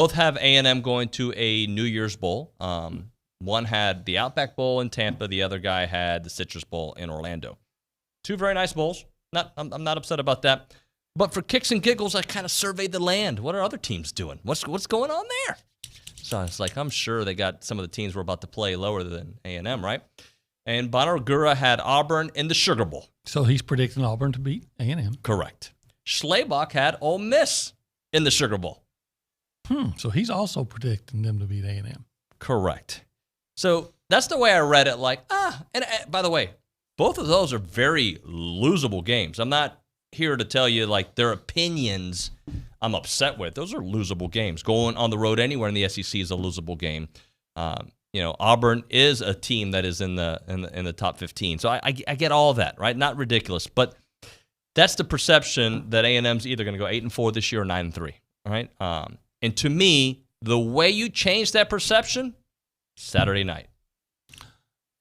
Both have A&M going to a New Year's Bowl. One had the Outback Bowl in Tampa. The other guy had the Citrus Bowl in Orlando. Two very nice bowls. I'm not upset about that. But for kicks and giggles, I kind of surveyed the land. What are other teams doing? What's going on there? So it's like, I'm sure they got some of the teams we're about to play lower than A&M, right? And Bonagura had Auburn in the Sugar Bowl. So he's predicting Auburn to beat A&M. Correct. Schlabach had Ole Miss in the Sugar Bowl. So he's also predicting them to beat A&M. Correct. So that's the way I read it. And by the way, both of those are very losable games. I'm not here to tell you their opinions I'm upset with. Those are losable games. Going on the road anywhere in the SEC is a losable game. Auburn is a team that is in the top 15. So I get all that, right? Not ridiculous, but that's the perception that A&M's either going to go 8-4 this year or 9-3, right? And to me, the way you change that perception, Saturday night.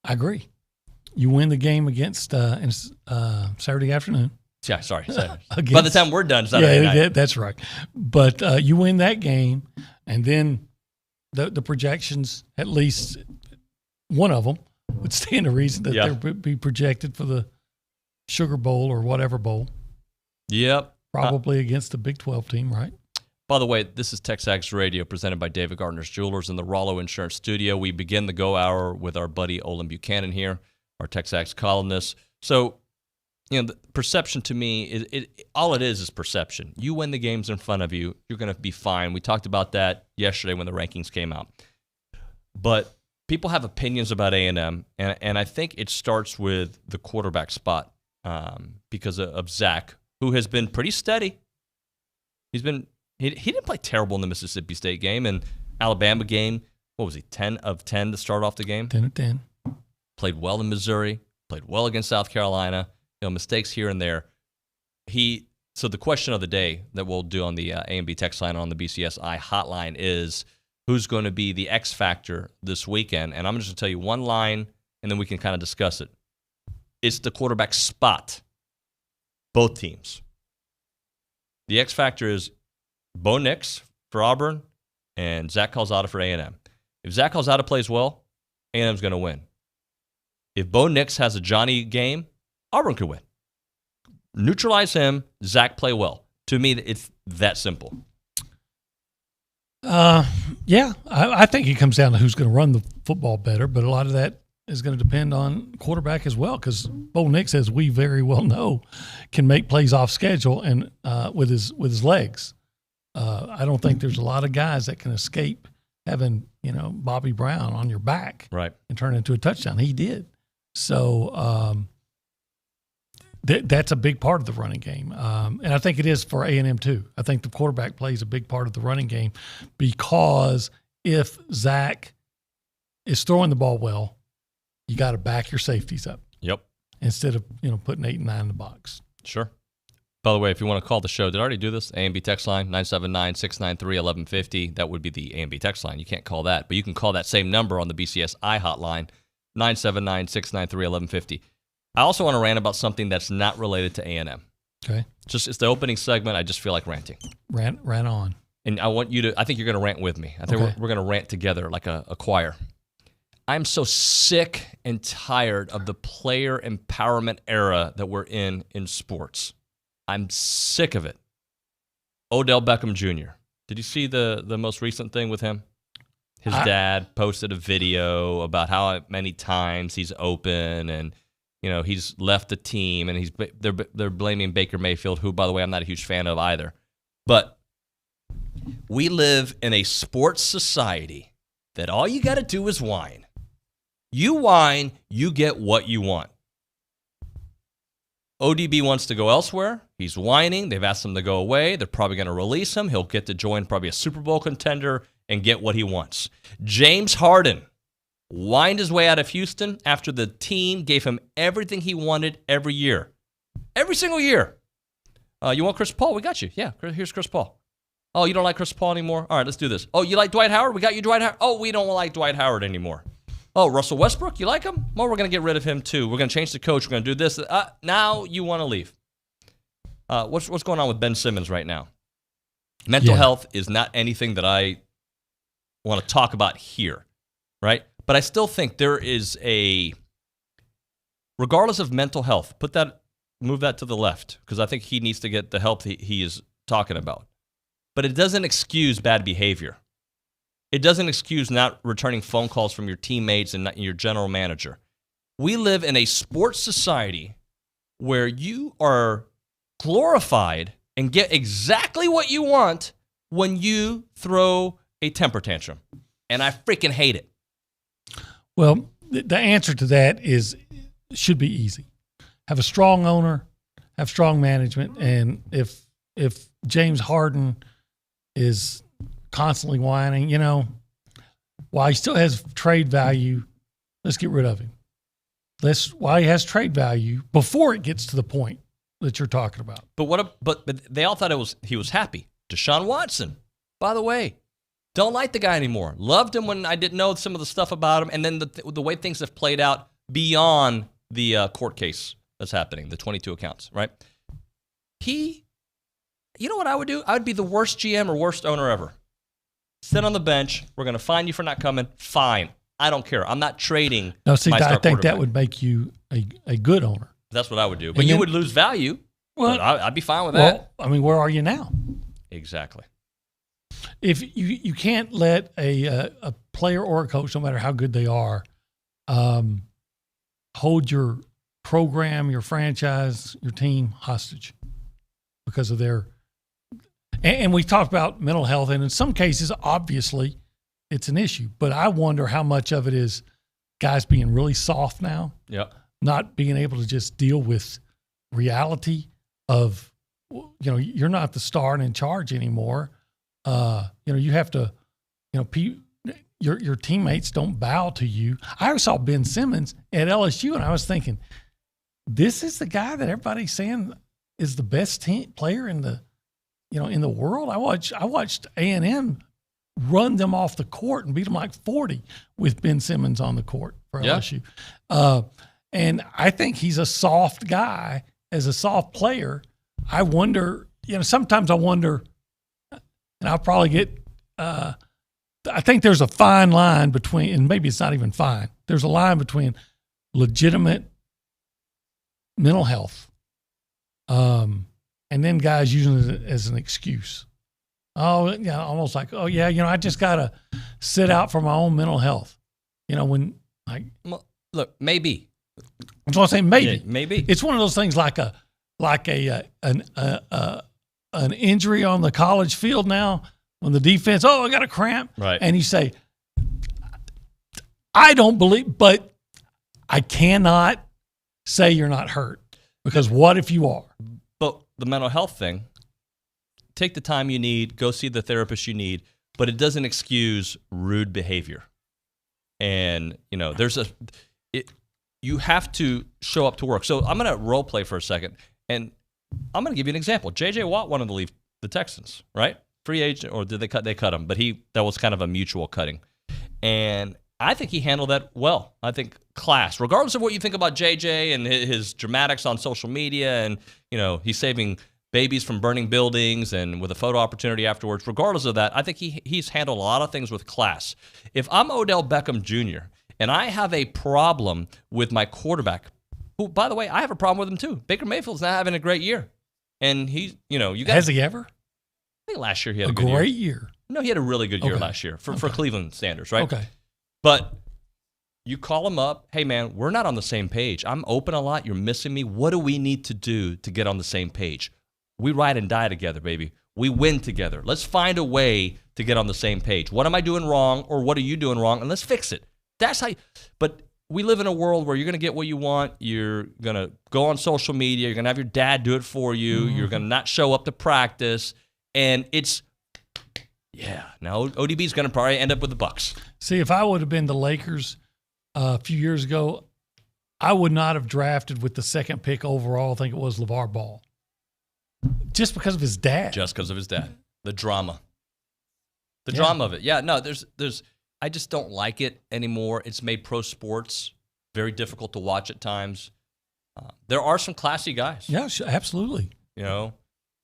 I agree. You win the game against Saturday afternoon. Yeah, sorry. By the time we're done, Saturday night. That's right. But you win that game, and then the projections, at least one of them, would stand to reason that they'll be projected for the Sugar Bowl or whatever bowl. Yep. Probably against the Big 12 team, right? By the way, this is TexAgs Radio presented by David Gardner's Jewelers in the Rollo Insurance Studio. We begin the Go Hour with our buddy Olin Buchanan here, our TexAgs columnist. So, the perception to me, all it is perception. You win the games in front of you, you're going to be fine. We talked about that yesterday when the rankings came out. But people have opinions about A&M, and I think it starts with the quarterback spot because of Zach, who has been pretty steady. He didn't play terrible in the Mississippi State game and Alabama game. What was he, 10 of 10 to start off the game? 10 of 10. Played well in Missouri, played well against South Carolina. Mistakes here and there. So the question of the day that we'll do on the A&B text line on the BCSI hotline is, who's going to be the X factor this weekend? And I'm just going to tell you one line, and then we can kind of discuss it. It's the quarterback spot. Both teams. The X factor is Bo Nix for Auburn and Zach Calzada for A&M. If Zach Calzada plays well, A&M's going to win. If Bo Nix has a Johnny game, Auburn could win. Neutralize him, Zach play well. To me, it's that simple. I think it comes down to who's going to run the football better, but a lot of that is going to depend on quarterback as well, because Bo Nix, as we very well know, can make plays off schedule and with his legs. I don't think there's a lot of guys that can escape having Bobby Brown on your back, right, and turn it into a touchdown. He did. So that's a big part of the running game, and I think it is for A&M too. I think the quarterback plays a big part of the running game, because if Zach is throwing the ball well, you got to back your safeties up. Yep. Instead of putting 8 and 9 in the box. Sure. By the way, if you want to call the show, did I already do this? A&B text line, 979-693-1150. That would be the A&B text line. You can't call that, but you can call that same number on the BCSI hotline, 979-693-1150. I also want to rant about something that's not related to A&M. Okay. It's the opening segment. I just feel like ranting. Rant on. And I think you're going to rant with me. I think we're going to rant together like a choir. I'm so sick and tired of the player empowerment era that we're in sports. I'm sick of it. Odell Beckham Jr. Did you see the most recent thing with him? His dad posted a video about how many times he's open and he's left the team, and they're blaming Baker Mayfield, who, by the way, I'm not a huge fan of either. But we live in a sports society that all you got to do is whine. You whine, you get what you want. ODB wants to go elsewhere. He's whining. They've asked him to go away. They're probably going to release him. He'll get to join probably a Super Bowl contender and get what he wants. James Harden whined his way out of Houston after the team gave him everything he wanted every year. Every single year. You want Chris Paul? We got you. Yeah, here's Chris Paul. Oh, you don't like Chris Paul anymore? All right, let's do this. Oh, you like Dwight Howard? We got you Dwight Howard. Oh, we don't like Dwight Howard anymore. Oh, Russell Westbrook, you like him? Well, we're going to get rid of him too. We're going to change the coach. We're going to do this. Now you want to leave. What's going on with Ben Simmons right now? Mental health is not anything that I want to talk about here, right? But I still think there is regardless of mental health, move that to the left, because I think he needs to get the help he is talking about. But it doesn't excuse bad behavior. It doesn't excuse not returning phone calls from your teammates and your general manager. We live in a sports society where you are glorified and get exactly what you want when you throw a temper tantrum. And I freaking hate it. Well, the answer to that should be easy. Have a strong owner, have strong management, and if James Harden is constantly whining, while he still has trade value, let's get rid of him. While he has trade value before it gets to the point that you're talking about. But they all thought he was happy. Deshaun Watson, by the way, don't like the guy anymore. Loved him when I didn't know some of the stuff about him, and then the way things have played out beyond the court case that's happening, the 22 accounts, right? You know what I would do? I would be the worst GM or worst owner ever. Sit on the bench. We're going to fine you for not coming. Fine. I don't care. I'm not trading. No, see, I think that would make you a good owner. That's what I would do. But you would lose value. Well, but I'd be fine with that. I mean, where are you now? Exactly. If you can't let a player or a coach, no matter how good they are, hold your program, your franchise, your team hostage because of their – and we talked about mental health, and in some cases, obviously, it's an issue. But I wonder how much of it is guys being really soft now, not being able to just deal with reality of, you're not the star and in charge anymore. You have to, your teammates don't bow to you. I saw Ben Simmons at LSU, and I was thinking, this is the guy that everybody's saying is the best player in the, in the world. I watched A&M run them off the court and beat them like 40 with Ben Simmons on the court for LSU. And I think he's a soft guy. As a soft player, I wonder, sometimes I wonder, and I'll probably get, I think there's a fine line between, and maybe it's not even fine, there's a line between legitimate mental health and then guys using it as an excuse. Almost like, I just got to sit out for my own mental health. Look, maybe. That's what I'm saying, maybe. Yeah, maybe. It's one of those things like an injury on the college field now when the defense, I got a cramp. Right. And you say, I don't believe, but I cannot say you're not hurt because what if you are? But the mental health thing, take the time you need, go see the therapist you need, but it doesn't excuse rude behavior. And, you have to show up to work. So I'm going to role play for a second, and I'm going to give you an example. J.J. Watt wanted to leave the Texans, right? Free agent, or did they cut? They cut him, but that was kind of a mutual cutting. And I think he handled that well. I think class, regardless of what you think about J.J. and his dramatics on social media, and he's saving babies from burning buildings and with a photo opportunity afterwards. Regardless of that, I think he's handled a lot of things with class. If I'm Odell Beckham Jr. and I have a problem with my quarterback, who, by the way, I have a problem with him too. Baker Mayfield's not having a great year. And Has he ever? I think last year he had a good year. Great year. No, he had a really good year last year for Cleveland standards, right? Okay. But you call him up, hey man, we're not on the same page. I'm open a lot. You're missing me. What do we need to do to get on the same page? We ride and die together, baby. We win together. Let's find a way to get on the same page. What am I doing wrong, or what are you doing wrong? And let's fix it. That's how but we live in a world where you're going to get what you want. You're going to go on social media. You're going to have your dad do it for you. Mm-hmm. You're going to not show up to practice. And it's, now ODB's going to probably end up with the Bucks. See, if I would have been the Lakers a few years ago, I would not have drafted with the second pick overall. I think it was LeVar Ball. Just because of his dad. Just because of his dad. The drama. The drama of it. Yeah, no, there's I just don't like it anymore. It's made pro sports very difficult to watch at times. There are some classy guys. Yeah, absolutely.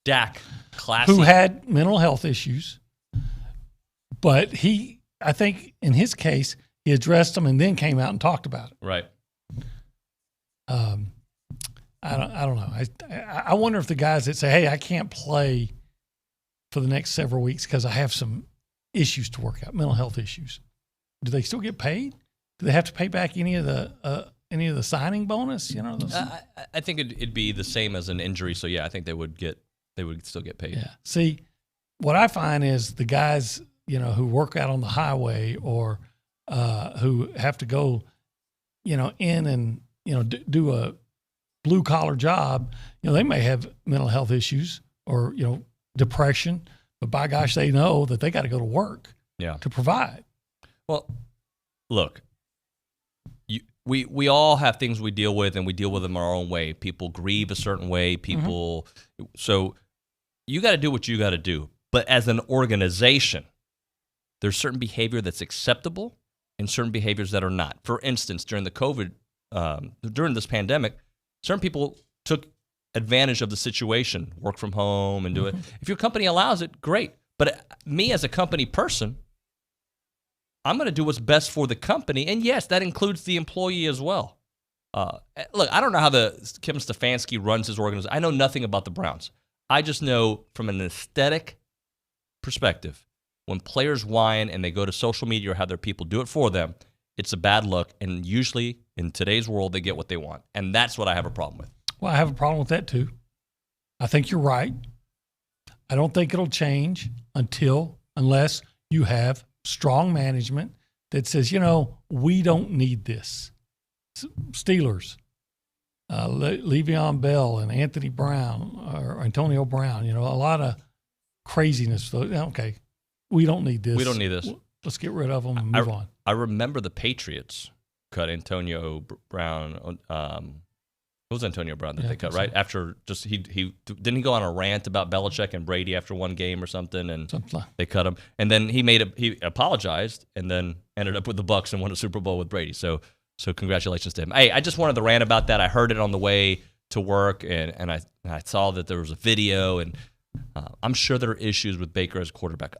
Dak, classy. Who had mental health issues, but he I think in his case, he addressed them and then came out and talked about it. Right. I don't know. I wonder if the guys that say, "Hey, I can't play for the next several weeks because I have some issues to work out, mental health issues," do they still get paid? Do they have to pay back any of the signing bonus? You know, I think it'd be the same as an injury. So yeah, I think they would still get paid. Yeah. See, what I find is the guys, you know, who work out on the highway or who have to go, you know, in and, you know, do a blue collar job, you know, they may have mental health issues or, you know, depression, but by gosh, they know that they got to go to work to provide. Well, look, we all have things we deal with, and we deal with them our own way. People grieve a certain way. People, so you got to do what you got to do. But as an organization, there's certain behavior that's acceptable and certain behaviors that are not. For instance, during the COVID, during this pandemic, certain people took advantage of the situation, work from home and do it. If your company allows it, great. But me as a company person, I'm going to do what's best for the company. And yes, that includes the employee as well. Look, I don't know how Kevin Stefanski runs his organization. I know nothing about the Browns. I just know from an aesthetic perspective, when players whine and they go to social media or have their people do it for them, it's a bad look. And usually in today's world, they get what they want. And that's what I have a problem with. Well, I have a problem with that too. I think you're right. I don't think it'll change unless you have strong management that says, you know, we don't need this. Steelers, Le'Veon Bell and Anthony Brown or Antonio Brown, you know, a lot of craziness. Okay, we don't need this. We don't need this. Let's get rid of them and move on. I remember the Patriots cut Antonio Brown. It was Antonio Brown that they cut, right? So. After just he didn't he go on a rant about Belichick and Brady after one game or something, and they cut him. And then he apologized and then ended up with the Bucs and won a Super Bowl with Brady. So congratulations to him. Hey, I just wanted to rant about that. I heard it on the way to work, and I saw that there was a video, and I'm sure there are issues with Baker as quarterback.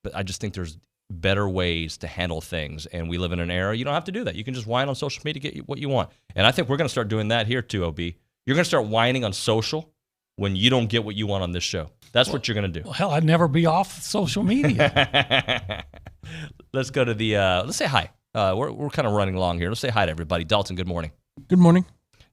But I just think there's better ways to handle things, and we live in an era you don't have to do that. You can just whine on social media to get what you want, and I think we're going to start doing that here too. Ob, you're going to start whining on social when you don't get what you want on this show. That's what you're going to do. Well, hell, I'd never be off social media. Let's go to the let's say hi. We're kind of running long here. Let's say hi to everybody. Dalton, good morning. Good morning.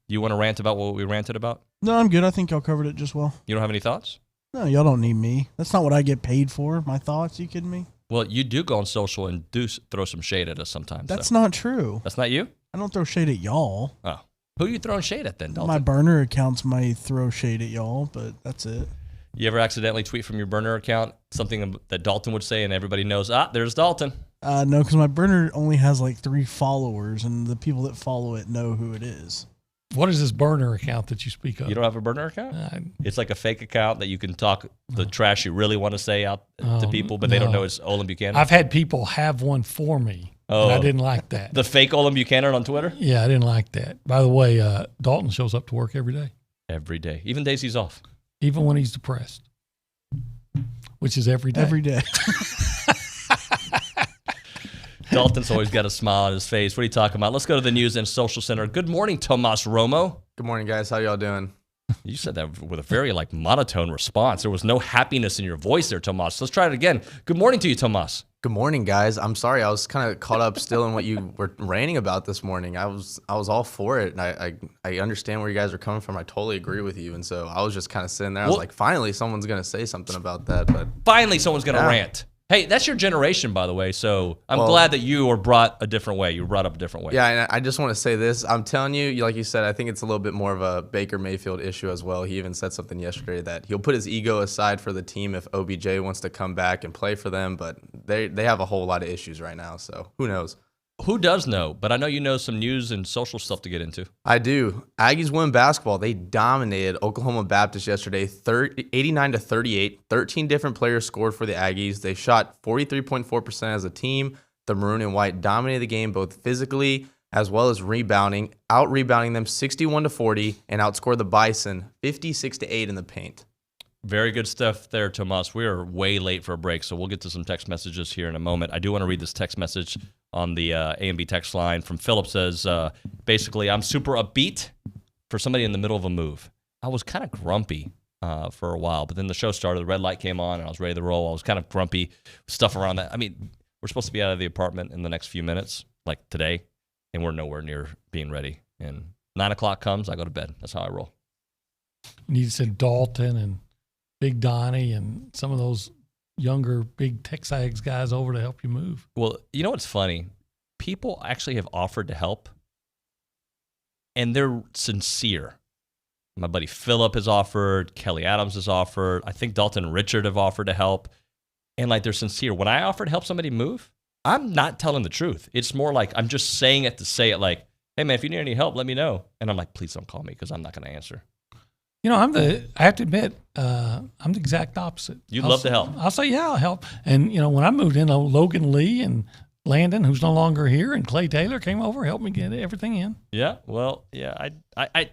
You want to rant about what we ranted about? No, I'm good. I think y'all covered it just well. You don't have any thoughts? No, y'all don't need me. That's not what I get paid for. My thoughts, you kidding me? Well, you do go on social and do throw some shade at us sometimes. That's not true. That's not you? I don't throw shade at y'all. Oh. Who are you throwing shade at then, Dalton? My burner accounts might throw shade at y'all, but that's it. You ever accidentally tweet from your burner account something that Dalton would say and everybody knows, there's Dalton? No, because my burner only has like 3 followers, and the people that follow it know who it is. What is this burner account that you speak of? You don't have a burner account? It's like a fake account that you can talk the trash you really want to say out to people, but they don't know it's Olin Buchanan. I've had people have one for me, and I didn't like that. The fake Olin Buchanan on Twitter? Yeah, I didn't like that. By the way, Dalton shows up to work every day. Every day. Even days he's off. Even when he's depressed, which is every day. Every day. Dalton's always got a smile on his face. What are you talking about? Let's go to the News and Social Center. Good morning, Tomas Romo. Good morning, guys. How y'all doing? You said that with a very monotone response. There was no happiness in your voice there, Tomas. Let's try it again. Good morning to you, Tomas. Good morning, guys. I'm sorry. I was kind of caught up still in what you were ranting about this morning. I was all for it, and I understand where you guys are coming from. I totally agree with you, and so I was just kind of sitting there. I was like, finally, someone's going to say something about that. But finally, someone's going to rant. Hey, that's your generation, by the way, so I'm glad that you were brought a different way. You were brought up a different way. Yeah, and I just want to say this. I'm telling you, like you said, I think it's a little bit more of a Baker Mayfield issue as well. He even said something yesterday that he'll put his ego aside for the team if OBJ wants to come back and play for them, but they have a whole lot of issues right now, so who knows? Who does know? But I know you know some news and social stuff to get into. I do. Aggies win basketball. They dominated Oklahoma Baptist yesterday, 89-38. 13 different players scored for the Aggies. They shot 43.4% as a team. The maroon and white dominated the game both physically as well as rebounding, out-rebounding them 61-40 and outscored the Bison 56-8 in the paint. Very good stuff there, Tomas. We are way late for a break, so we'll get to some text messages here in a moment. I do want to read this text message on the A&B text line from Philip. Says, basically, I'm super upbeat for somebody in the middle of a move. I was kind of grumpy for a while, but then the show started, the red light came on, and I was ready to roll. I was kind of grumpy, stuff around that. I mean, we're supposed to be out of the apartment in the next few minutes, like today, and we're nowhere near being ready. And 9 o'clock comes, I go to bed. That's how I roll. You need to send Dalton and Big Donnie and some of those younger big TexAgs guys over to help you move. Well, you know what's funny? People actually have offered to help, and they're sincere. My buddy Philip has offered. Kelly Adams has offered. I think Dalton and Richard have offered to help. And, like, they're sincere. When I offer to help somebody move, I'm not telling the truth. It's more like I'm just saying it to say it, like, hey, man, if you need any help, let me know. And I'm like, please don't call me because I'm not going to answer. You know, I have to admit, I'm the exact opposite. You'd love to help. I'll say, yeah, I'll help. And, you know, when I moved in, Logan Lee and Landon, who's no longer here, and Clay Taylor came over, helped me get everything in. Yeah, well, yeah, I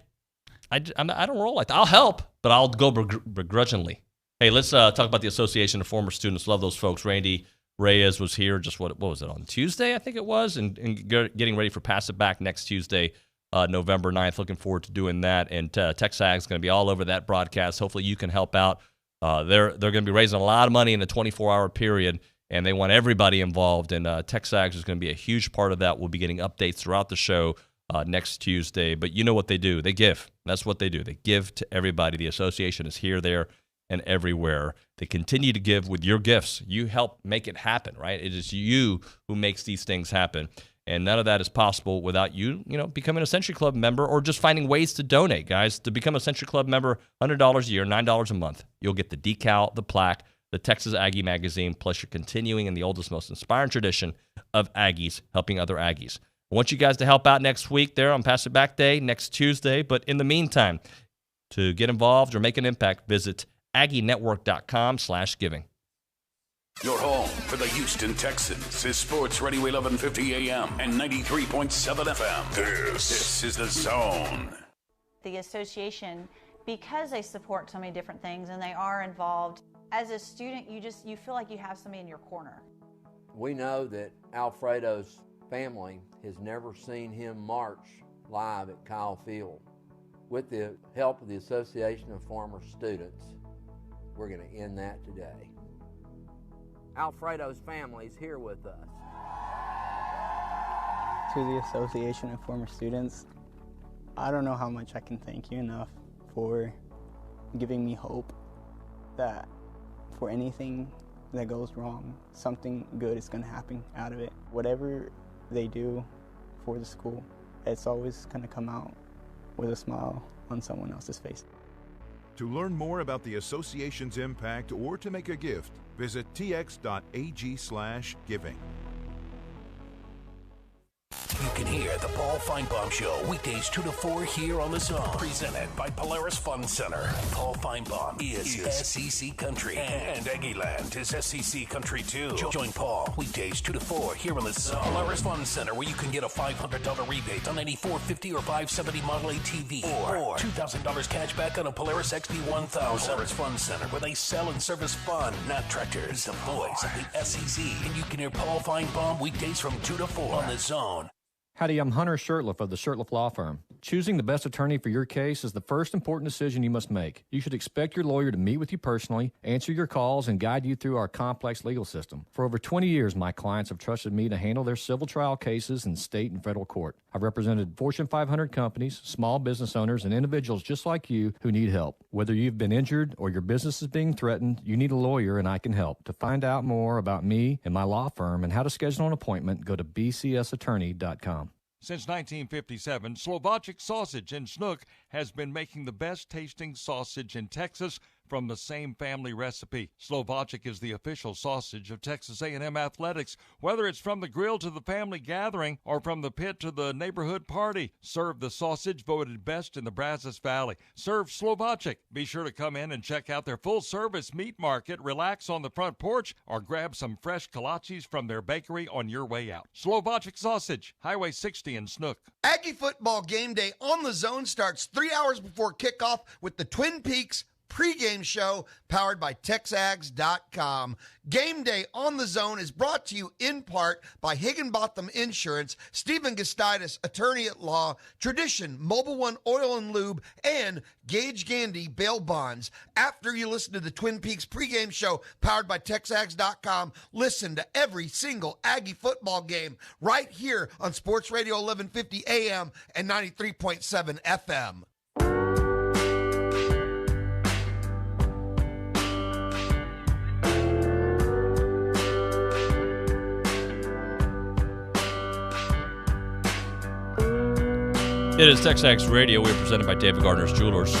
don't roll like that. I'll help, but I'll go begrudgingly. Hey, let's talk about the Association of Former Students. Love those folks. Randy Reyes was here just, what was it, on Tuesday, I think it was, and getting ready for Pass It Back next Tuesday. November 9th. Looking forward to doing that. And TexAgs is going to be all over that broadcast. Hopefully you can help out. They're going to be raising a lot of money in a 24-hour period, and they want everybody involved. And TexAgs is going to be a huge part of that. We'll be getting updates throughout the show next Tuesday. But you know what they do. They give. That's what they do. They give to everybody. The association is here, there, and everywhere. They continue to give with your gifts. You help make it happen, right? It is you who makes these things happen. And none of that is possible without you, becoming a Century Club member or just finding ways to donate, guys. To become a Century Club member, $100 a year, $9 a month. You'll get the decal, the plaque, the Texas Aggie magazine, plus you're continuing in the oldest, most inspiring tradition of Aggies helping other Aggies. I want you guys to help out next week there on Pass It Back Day, next Tuesday. But in the meantime, to get involved or make an impact, visit aggienetwork.com/giving. Your home for the Houston Texans is Sports Radio 1150 AM and 93.7 FM. This is The Zone. The association, because they support so many different things and they are involved, as a student, you feel like you have somebody in your corner. We know that Alfredo's family has never seen him march live at Kyle Field. With the help of the Association of Former Students, we're going to end that today. Alfredo's family is here with us. To the Association of Former Students, I don't know how much I can thank you enough for giving me hope that for anything that goes wrong, something good is going to happen out of it. Whatever they do for the school, it's always going to come out with a smile on someone else's face. To learn more about the association's impact or to make a gift, visit tx.ag/giving. You can hear the Paul Feinbaum Show weekdays 2 to 4 here on The Zone. Presented by Polaris Fund Center. Paul Feinbaum is SEC Country. And Aggieland is SEC Country too. Join Paul weekdays 2 to 4 here on The Zone. Polaris Fund Center, where you can get a $500 rebate on any 450 or 570 Model A TV. Or $2,000 cash back on a Polaris XP1000. Polaris Fund Center, where they sell and service fun, not tractors. The voice of the SEC. And you can hear Paul Feinbaum weekdays from 2 to 4 on The Zone. Howdy, I'm Hunter Shurtleff of the Shurtleff Law Firm. Choosing the best attorney for your case is the first important decision you must make. You should expect your lawyer to meet with you personally, answer your calls, and guide you through our complex legal system. For over 20 years, my clients have trusted me to handle their civil trial cases in state and federal court. I've represented Fortune 500 companies, small business owners, and individuals just like you who need help. Whether you've been injured or your business is being threatened, you need a lawyer, and I can help. To find out more about me and my law firm and how to schedule an appointment, go to bcsattorney.com. Since 1957, Slovacek Sausage in Snook has been making the best tasting sausage in Texas from the same family recipe. Slovacek is the official sausage of Texas A&M Athletics. Whether it's from the grill to the family gathering or from the pit to the neighborhood party, serve the sausage voted best in the Brazos Valley. Serve Slovacek. Be sure to come in and check out their full-service meat market, relax on the front porch, or grab some fresh kolaches from their bakery on your way out. Slovacek Sausage, Highway 60 in Snook. Aggie football game day on The Zone starts 3 hours before kickoff with the Twin Peaks pregame show powered by TexAgs.com. Game Day on the Zone is brought to you in part by Higginbotham Insurance, Stephen Gustitis, attorney at law, Tradition, Mobile One Oil and Lube, and Gage Gandy Bail Bonds. After you listen to the Twin Peaks pregame show powered by TexAgs.com, listen to every single Aggie football game right here on Sports Radio 1150 AM and 93.7 FM. It is TexAgs Radio. We're presented by David Gardner's Jewelers,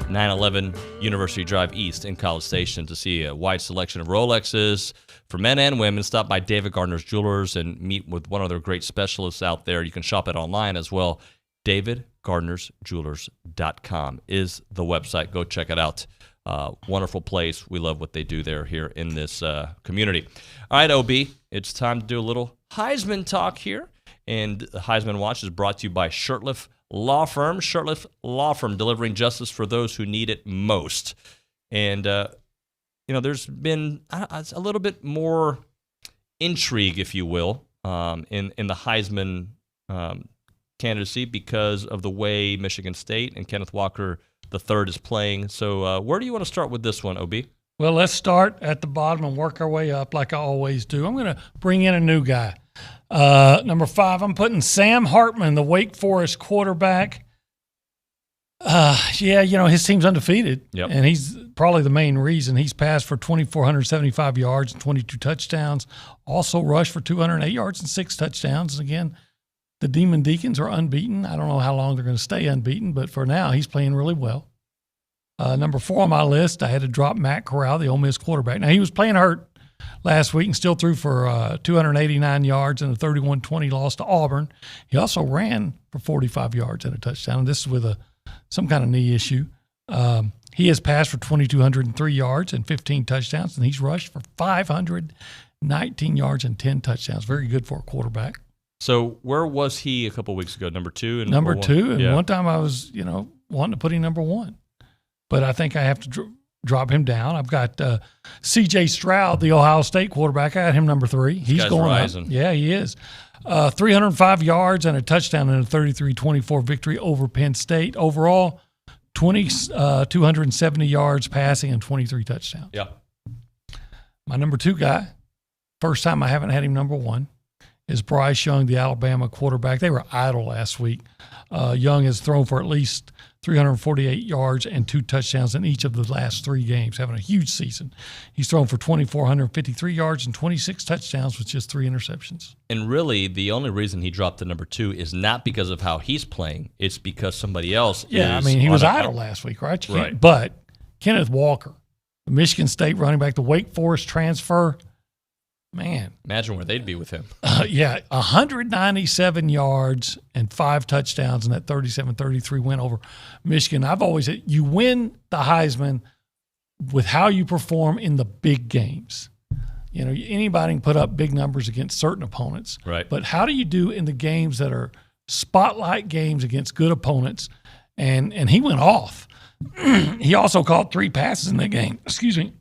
911 University Drive East in College Station. To see a wide selection of Rolexes for men and women, stop by David Gardner's Jewelers and meet with one of their great specialists out there. You can shop it online as well. DavidGardnersJewelers.com is the website. Go check it out. Wonderful place. We love what they do there here in this community. All right, OB, it's time to do a little Heisman talk here. And the Heisman Watch is brought to you by Shurtleff Law Firm. Shurtleff Law Firm, delivering justice for those who need it most. And, there's been a little bit more intrigue, if you will, in the Heisman candidacy because of the way Michigan State and Kenneth Walker III is playing. So where do you want to start with this one, OB? Well, let's start at the bottom and work our way up like I always do. I'm going to bring in a new guy. Number 5, I'm putting Sam Hartman, the Wake Forest quarterback. His team's undefeated, and he's probably the main reason. He's passed for 2,475 yards and 22 touchdowns, also rushed for 208 yards and 6 touchdowns. And again, the Demon Deacons are unbeaten. I don't know how long they're going to stay unbeaten, but for now, he's playing really well. Number 4 on my list, I had to drop Matt Corral, the Ole Miss quarterback. Now, he was playing hurt last week and still threw for 289 yards and a 31-20 loss to Auburn. He also ran for 45 yards and a touchdown. And this is with some kind of knee issue. He has passed for 2,203 yards and 15 touchdowns, and he's rushed for 519 yards and 10 touchdowns. Very good for a quarterback. So where was he a couple weeks ago? Number 2? Number 2. And one time I was, wanting to put him number 1. But I think I have to drop him down. I've got C.J. Stroud, the Ohio State quarterback. I got him number 3. He's going rising. Up. Yeah, he is. 305 yards and a touchdown in a 33-24 victory over Penn State. Overall, 270 yards passing and 23 touchdowns. Yeah. My number 2 guy, first time I haven't had him number 1, is Bryce Young, the Alabama quarterback. They were idle last week. Young has thrown for at least 348 yards and 2 touchdowns in each of the last 3 games, having a huge season. He's thrown for 2,453 yards and 26 touchdowns with just 3 interceptions. And really, the only reason he dropped to number 2 is not because of how he's playing. It's because somebody else is. He was idle last week, right? Right. But Kenneth Walker, the Michigan State running back, the Wake Forest transfer, man. Imagine where they'd be with him. 197 yards and 5 touchdowns in that 37-33 win over Michigan. I've always said you win the Heisman with how you perform in the big games. Anybody can put up big numbers against certain opponents. Right. But how do you do in the games that are spotlight games against good opponents? And he went off. He also caught 3 passes in that game. Excuse me.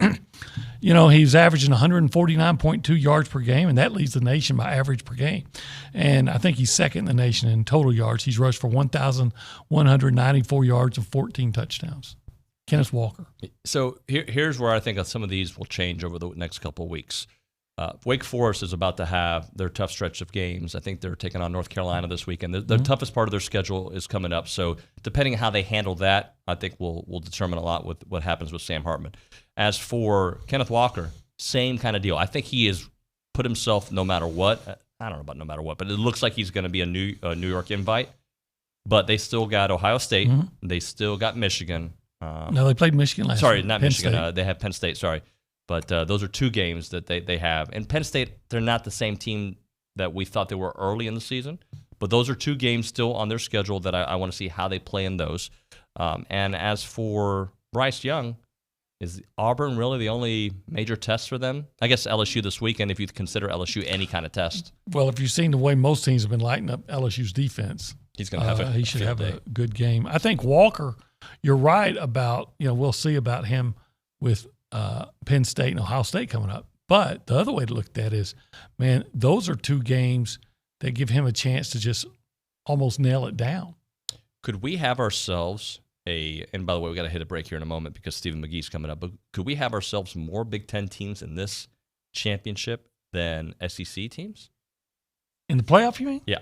He's averaging 149.2 yards per game, and that leads the nation by average per game. And I think he's second in the nation in total yards. He's rushed for 1,194 yards and 14 touchdowns. Kenneth Walker. So here's where I think some of these will change over the next couple of weeks. Wake Forest is about to have their tough stretch of games. I think they're taking on North Carolina this weekend. The toughest part of their schedule is coming up. So depending on how they handle that, I think will determine a lot with what happens with Sam Hartman. As for Kenneth Walker, same kind of deal. I think he has put himself no matter what. I don't know about no matter what, but it looks like he's going to be a New York invite. But they still got Ohio State. Mm-hmm. They still got Michigan. No, they played Michigan last Sorry, week. not Penn Michigan. They have Penn State, sorry. But those are 2 games that they have. And Penn State, they're not the same team that we thought they were early in the season. But those are 2 games still on their schedule that I want to see how they play in those. And as for Bryce Young, is Auburn really the only major test for them? I guess LSU this weekend, if you consider LSU any kind of test. Well, if you've seen the way most teams have been lighting up LSU's defense, he's going to have he should have a good game. I think Walker you're right about, we'll see about him with Penn State and Ohio State coming up. But the other way to look at that is, man, those are two games that give him a chance to just almost nail it down. Could we have ourselves and by the way, we got to hit a break here in a moment because Stephen McGee's coming up, but could we have ourselves more Big Ten teams in this championship than SEC teams? In the playoff, you mean? Yeah.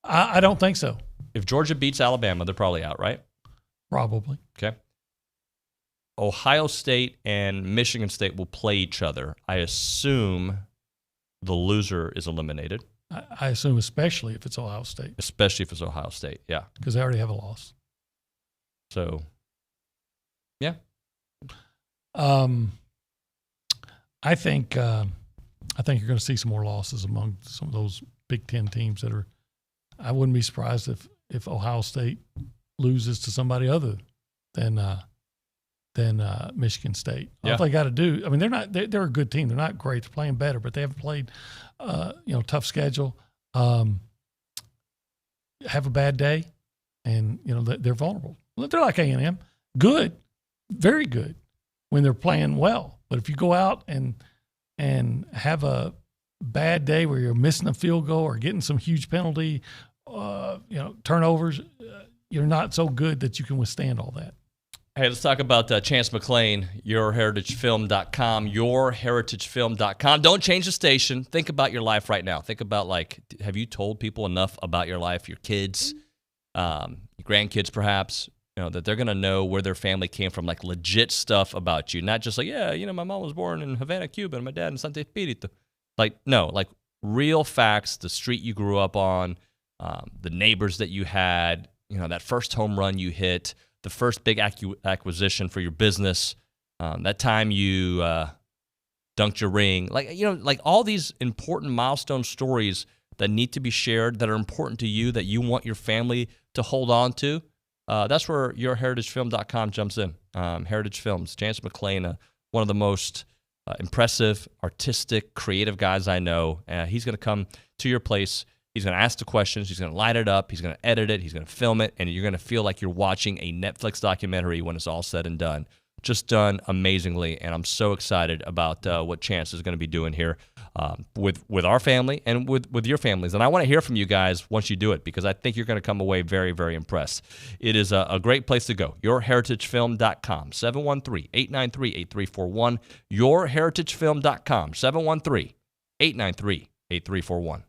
I don't think so. If Georgia beats Alabama, they're probably out, right? Probably. Okay. Ohio State and Michigan State will play each other. I assume the loser is eliminated. I assume especially if it's Ohio State. Especially if it's Ohio State, yeah. Because they already have a loss. So, yeah. I think you're going to see some more losses among some of those Big Ten teams that are. I wouldn't be surprised if Ohio State loses to somebody other than Michigan State. All they got to do. I mean, they're a good team. They're not great. They're playing better, but they haven't played. Tough schedule. Have a bad day, and they're vulnerable. They're like A&M. Good, very good when they're playing well. But if you go out and have a bad day where you're missing a field goal or getting some huge penalty, turnovers, you're not so good that you can withstand all that. Hey, let's talk about Chance McClain, yourheritagefilm.com, yourheritagefilm.com. Don't change the station. Think about your life right now. Think about, have you told people enough about your life, your kids, your grandkids perhaps, that they're going to know where their family came from, legit stuff about you. Not just my mom was born in Havana, Cuba, and my dad in Santa Espiritu. Real facts, the street you grew up on, the neighbors that you had, that first home run you hit, the first big acquisition for your business, that time you dunked your ring, all these important milestone stories that need to be shared, that are important to you, that you want your family to hold on to. That's where yourheritagefilm.com jumps in. Heritage Films, Chance McClain, one of the most impressive, artistic, creative guys I know. He's going to come to your place. He's going to ask the questions. He's going to light it up. He's going to edit it. He's going to film it. And you're going to feel like you're watching a Netflix documentary when it's all said and done. Just done amazingly. And I'm so excited about what Chance is going to be doing here with our family and with your families. And I want to hear from you guys once you do it, because I think you're going to come away very, very impressed. It is a great place to go. yourheritagefilm.com, 713-893-8341. yourheritagefilm.com, 713-893-8341.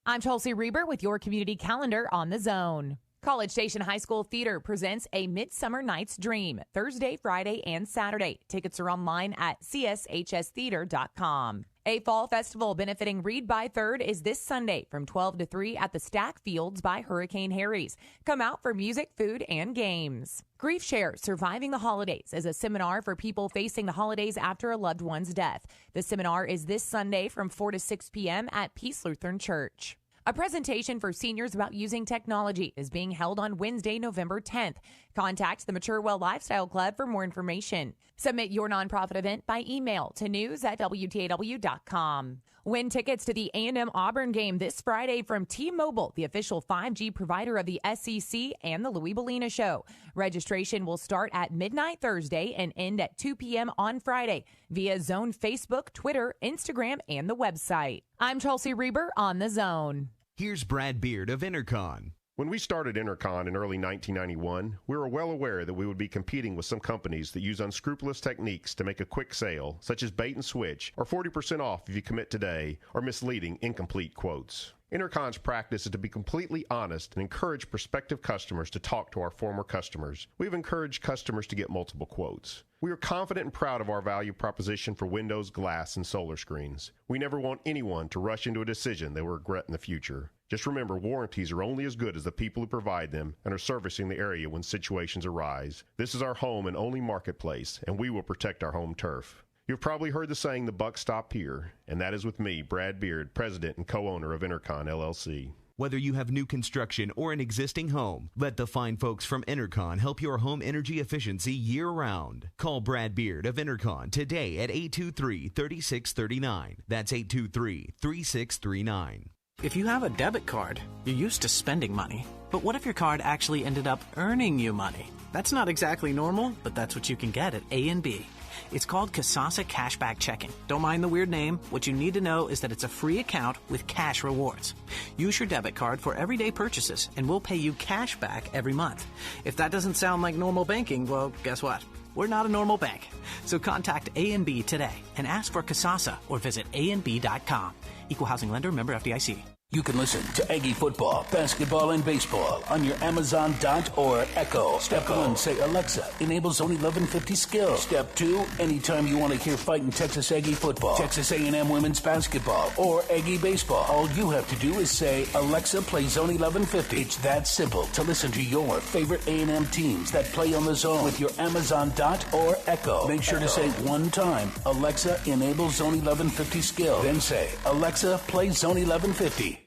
I'm Chelsea Reber with your community calendar on the Zone. College Station High School Theater presents A Midsummer Night's Dream, Thursday, Friday, and Saturday. Tickets are online at cshstheater.com. A fall festival benefiting Read by Third is this Sunday from 12 to 3 at the Stack Fields by Hurricane Harry's. Come out for music, food, and games. Grief Share, Surviving the Holidays is a seminar for people facing the holidays after a loved one's death. The seminar is this Sunday from 4 to 6 p.m. at Peace Lutheran Church. A presentation for seniors about using technology is being held on Wednesday, November 10th. Contact the Mature Well Lifestyle Club for more information. Submit your nonprofit event by email to news@wtaw.com. Win tickets to the A&M Auburn game this Friday from T-Mobile, the official 5G provider of the SEC and the Louis Bellina Show. Registration will start at midnight Thursday and end at 2 p.m. on Friday via Zone Facebook, Twitter, Instagram, and the website. I'm Chelsea Reber on the Zone. Here's Brad Beard of Intercon. When we started Intercon in early 1991, we were well aware that we would be competing with some companies that use unscrupulous techniques to make a quick sale, such as bait and switch, or 40% off if you commit today, or misleading, incomplete quotes. Intercon's practice is to be completely honest and encourage prospective customers to talk to our former customers. We've encouraged customers to get multiple quotes. We are confident and proud of our value proposition for windows, glass, and solar screens. We never want anyone to rush into a decision they will regret in the future. Just remember, warranties are only as good as the people who provide them and are servicing the area when situations arise. This is our home and only marketplace, and we will protect our home turf. You've probably heard the saying, the buck stopped here, and that is with me, Brad Beard, president and co-owner of Intercon, LLC. Whether you have new construction or an existing home, let the fine folks from Intercon help your home energy efficiency year-round. Call Brad Beard of Intercon today at 823-3639. That's 823-3639. If you have a debit card, you're used to spending money. But what if your card actually ended up earning you money? That's not exactly normal, but that's what you can get at A&B. It's called Kasasa Cashback Checking. Don't mind the weird name. What you need to know is that it's a free account with cash rewards. Use your debit card for everyday purchases, and we'll pay you cash back every month. If that doesn't sound like normal banking, well, guess what? We're not a normal bank. So contact A&B today and ask for Kasasa or visit ANB.com. Equal housing lender, member FDIC. You can listen to Aggie football, basketball, and baseball on your Amazon Dot or Echo. Step 1, say, Alexa, enable Zone 1150 skill. Step 2, anytime you want to hear fighting Texas Aggie football, Texas A&M women's basketball, or Aggie baseball, all you have to do is say, Alexa, play Zone 1150. It's that simple to listen to your favorite A&M teams that play on the Zone with your Amazon Dot or Echo. Make sure to say one time, Alexa, enable Zone 1150 skill. Then say, Alexa, play Zone 1150.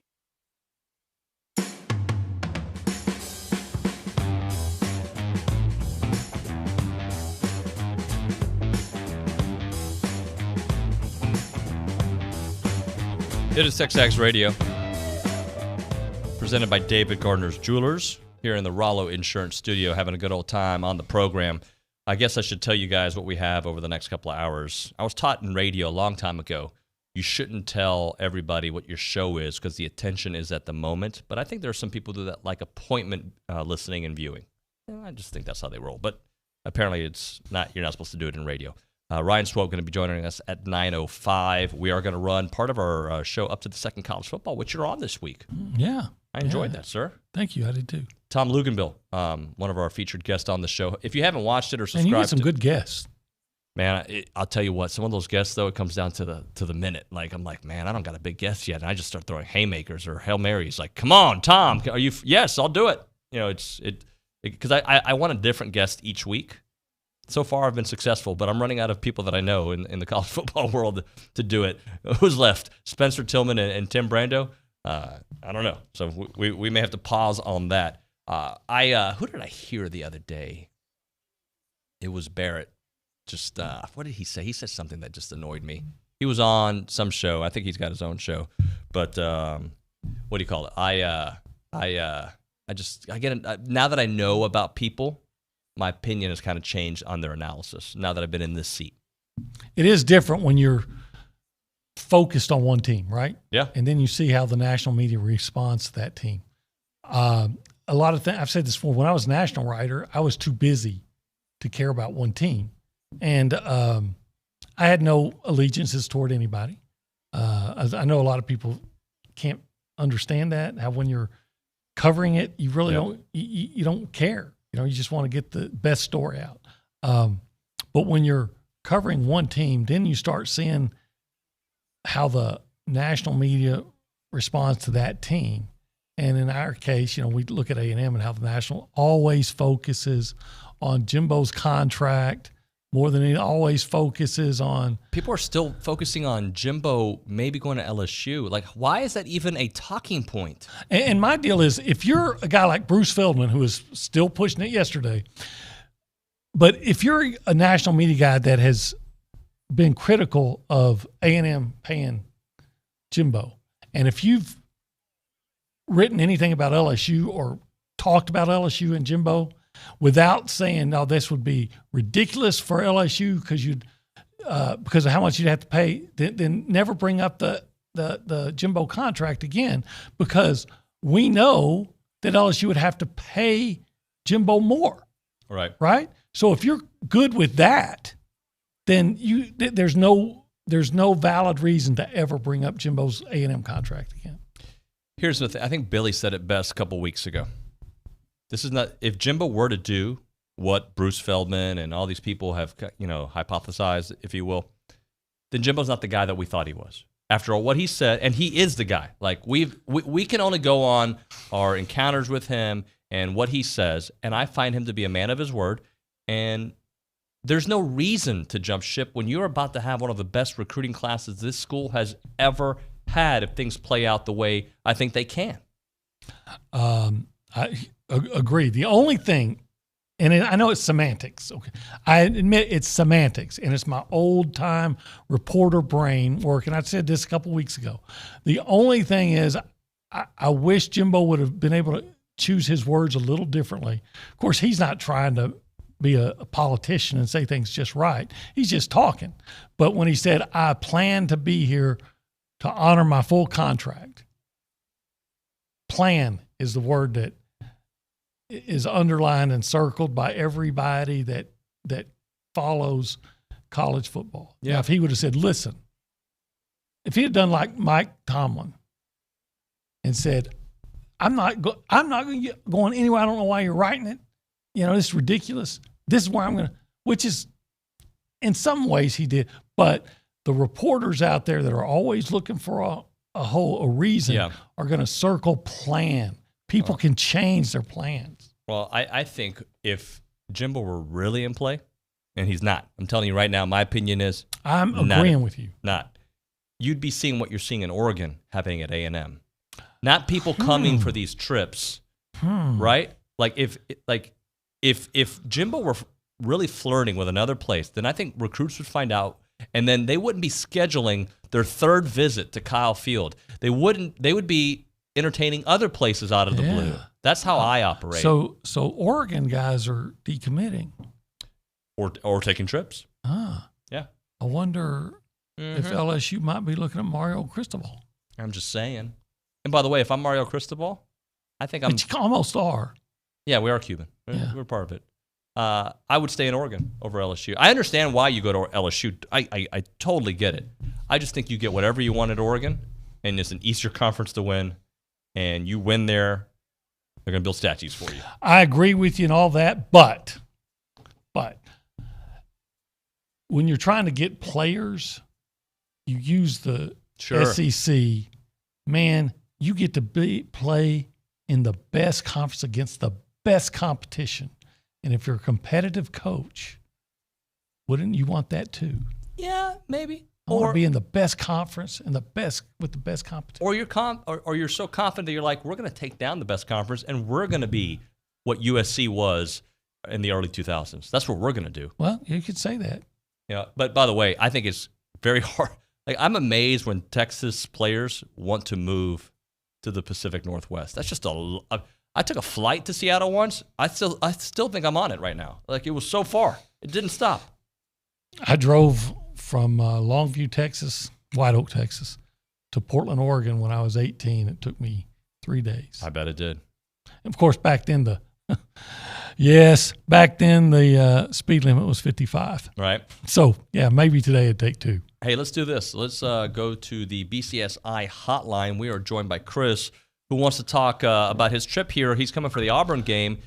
It is TexAgs Radio, presented by David Gardner's Jewelers, here in the Rollo Insurance Studio, having a good old time on the program. I guess I should tell you guys what we have over the next couple of hours. I was taught in radio a long time ago, you shouldn't tell everybody what your show is because the attention is at the moment. But I think there are some people that like appointment listening and viewing. I just think that's how they roll. But apparently it's not. You're not supposed to do it in radio. Ryan Swope going to be joining us at 9:05. We are going to run part of our show up to the second college football, which you're on this week. Yeah. I enjoyed that, sir. Thank you. I did too. Tom Luginbill, one of our featured guests on the show. If you haven't watched it or subscribed, and you get some good guests. Man, I'll tell you what. Some of those guests, though, it comes down to the minute. Like I'm like, man, I don't got a big guest yet, and I just start throwing haymakers or Hail Marys. Like, come on, Tom, are you? Yes, I'll do it. You know, it's because I want a different guest each week. So far, I've been successful, but I'm running out of people that I know in the college football world to do it. Who's left? Spencer Tillman and Tim Brando? I don't know. So we may have to pause on that. Who did I hear the other day? It was Barrett. Just what did he say? He said something that just annoyed me. He was on some show. I think he's got his own show. But what do you call it? I get now that I know about people, my opinion has kind of changed on their analysis now that I've been in this seat. It is different when you're focused on one team, right? Yeah. And then you see how the national media responds to that team. A lot of things, I've said this before, when I was national writer, I was too busy to care about one team. And I had no allegiances toward anybody. I know a lot of people can't understand that, how when you're covering it, you really don't, you don't care. You know, you just want to get the best story out. But when you're covering one team, then you start seeing how the national media responds to that team. And in our case, you know, we look at A&M and how the national always focuses on Jimbo's contract more than it always focuses on. People are still focusing on Jimbo maybe going to LSU. Like, why is that even a talking point? And my deal is, if you're a guy like Bruce Feldman, who is still pushing it yesterday, but if you're a national media guy that has been critical of A&M paying Jimbo, and if you've written anything about LSU or talked about LSU and Jimbo without saying, no, this would be ridiculous for LSU because of how much you'd have to pay, then never bring up the Jimbo contract again, because we know that LSU would have to pay Jimbo more. Right. Right? So if you're good with that, then there's no valid reason to ever bring up Jimbo's A&M contract again. Here's the thing. I think Billy said it best a couple weeks ago. This is not, if Jimbo were to do what Bruce Feldman and all these people have, you know, hypothesized, if you will, then Jimbo's not the guy that we thought he was. After all, what he said, and he is the guy. Like we can only go on our encounters with him and what he says, and I find him to be a man of his word. And there's no reason to jump ship when you're about to have one of the best recruiting classes this school has ever had if things play out the way I think they can. I agree. The only thing, and I know it's semantics. Okay, I admit it's semantics, and it's my old-time reporter brain working. I said this a couple weeks ago. The only thing is I wish Jimbo would have been able to choose his words a little differently. Of course, he's not trying to be a politician and say things just right. He's just talking. But when he said, I plan to be here to honor my full contract, plan is the word that is underlined and circled by everybody that follows college football. Yeah. Now, if he would have said, listen, if he had done like Mike Tomlin and said, I'm not going anywhere. I don't know why you're writing it. This is ridiculous. This is where I'm going to, which is in some ways he did. But the reporters out there that are always looking for a reason are going to circle plan. People can change their plans. Well, I think if Jimbo were really in play, and he's not, I'm telling you right now, my opinion is I'm agreeing with you. You'd be seeing what you're seeing in Oregon happening at A&M. Not people coming for these trips, right? Like if Jimbo were really flirting with another place, then I think recruits would find out, and then they wouldn't be scheduling their third visit to Kyle Field. They would be entertaining other places out of the blue. That's how I operate. So Oregon guys are decommitting. Or taking trips. Yeah. I wonder if LSU might be looking at Mario Cristobal. I'm just saying. And by the way, if I'm Mario Cristobal, I think I'm... But you almost are. Yeah, we are Cuban. Yeah. We're part of it. I would stay in Oregon over LSU. I understand why you go to LSU. I totally get it. I just think you get whatever you want at Oregon, and it's an Eastern Conference to win, and you win there, they're going to build statues for you. I agree with you and all that, but when you're trying to get players, you use the SEC. Man, you get to play in the best conference against the best competition. And if you're a competitive coach, wouldn't you want that too? Yeah, maybe. I want to be in the best conference and with the best competition. Or you're so confident that you're like, we're going to take down the best conference and we're going to be what USC was in the early 2000s. That's what we're going to do. Well, you could say that. Yeah, but by the way, I think it's very hard. Like, I'm amazed when Texas players want to move to the Pacific Northwest. That's just I took a flight to Seattle once. I still think I'm on it right now. Like, it was so far. It didn't stop. I drove from Longview, Texas, White Oak, Texas, to Portland, Oregon when I was 18. It took me 3 days. I bet it did. And of course, back then the speed limit was 55. Right. So, yeah, maybe today it'd take 2. Hey, let's do this. Let's go to the BCSI hotline. We are joined by Chris, who wants to talk about his trip here. He's coming for the Auburn game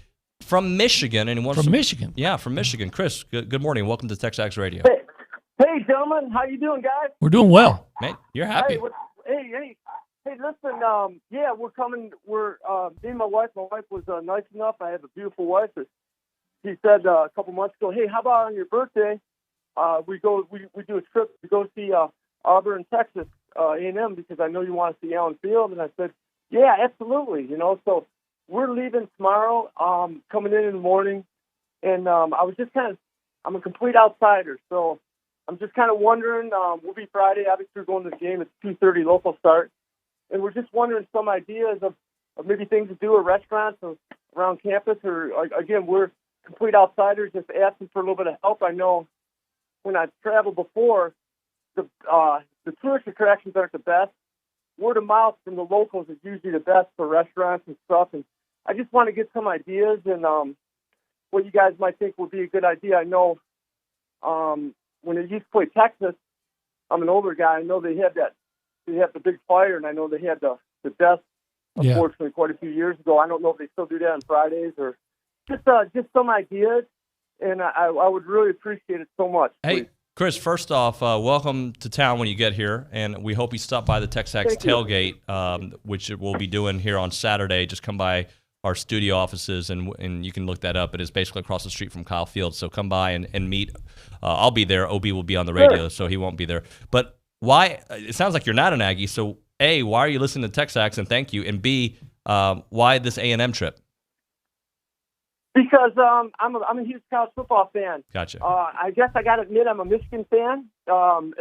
from Michigan. And he wants Michigan? Yeah, from Michigan. Chris, good morning. Welcome to TexAgs Radio. Hey, gentlemen. How you doing, guys? We're doing well. Man, you're happy. Hey, listen, we're coming. We're me and my wife was nice enough. I have a beautiful wife. She said a couple months ago, hey, how about on your birthday, we do a trip to go see Auburn, Texas, A&M, because I know you want to see Allen Field. And I said, yeah, absolutely. So we're leaving tomorrow, coming in the morning. And I was just I'm a complete outsider. So I'm just kind of wondering, we'll be Friday. Obviously, we're going to the game. It's 2:30 local start. And we're just wondering some ideas of maybe things to do at restaurants or around campus. Or, again, we're complete outsiders, just asking for a little bit of help. I know when I've traveled before, the tourist attractions aren't the best. Word of mouth from the locals is usually the best for restaurants and stuff. And I just want to get some ideas and what you guys might think would be a good idea. I know when they used to play Texas, I'm an older guy. I know they had the big fire, and I know they had the death, unfortunately, quite a few years ago. I don't know if they still do that on Fridays or just some ideas, and I would really appreciate it so much. Hey, Chris, first off, welcome to town when you get here, and we hope you stop by the TexAgs tailgate, which we'll be doing here on Saturday. Just come by our studio offices, and you can look that up. It is basically across the street from Kyle Field, so come by and meet. I'll be there. OB will be on the radio, so he won't be there. But why? It sounds like you're not an Aggie, so A, why are you listening to TexAgs, and thank you, and B, why this A&M trip? Because I'm a huge college football fan. Gotcha. I guess I got to admit I'm a Michigan fan. And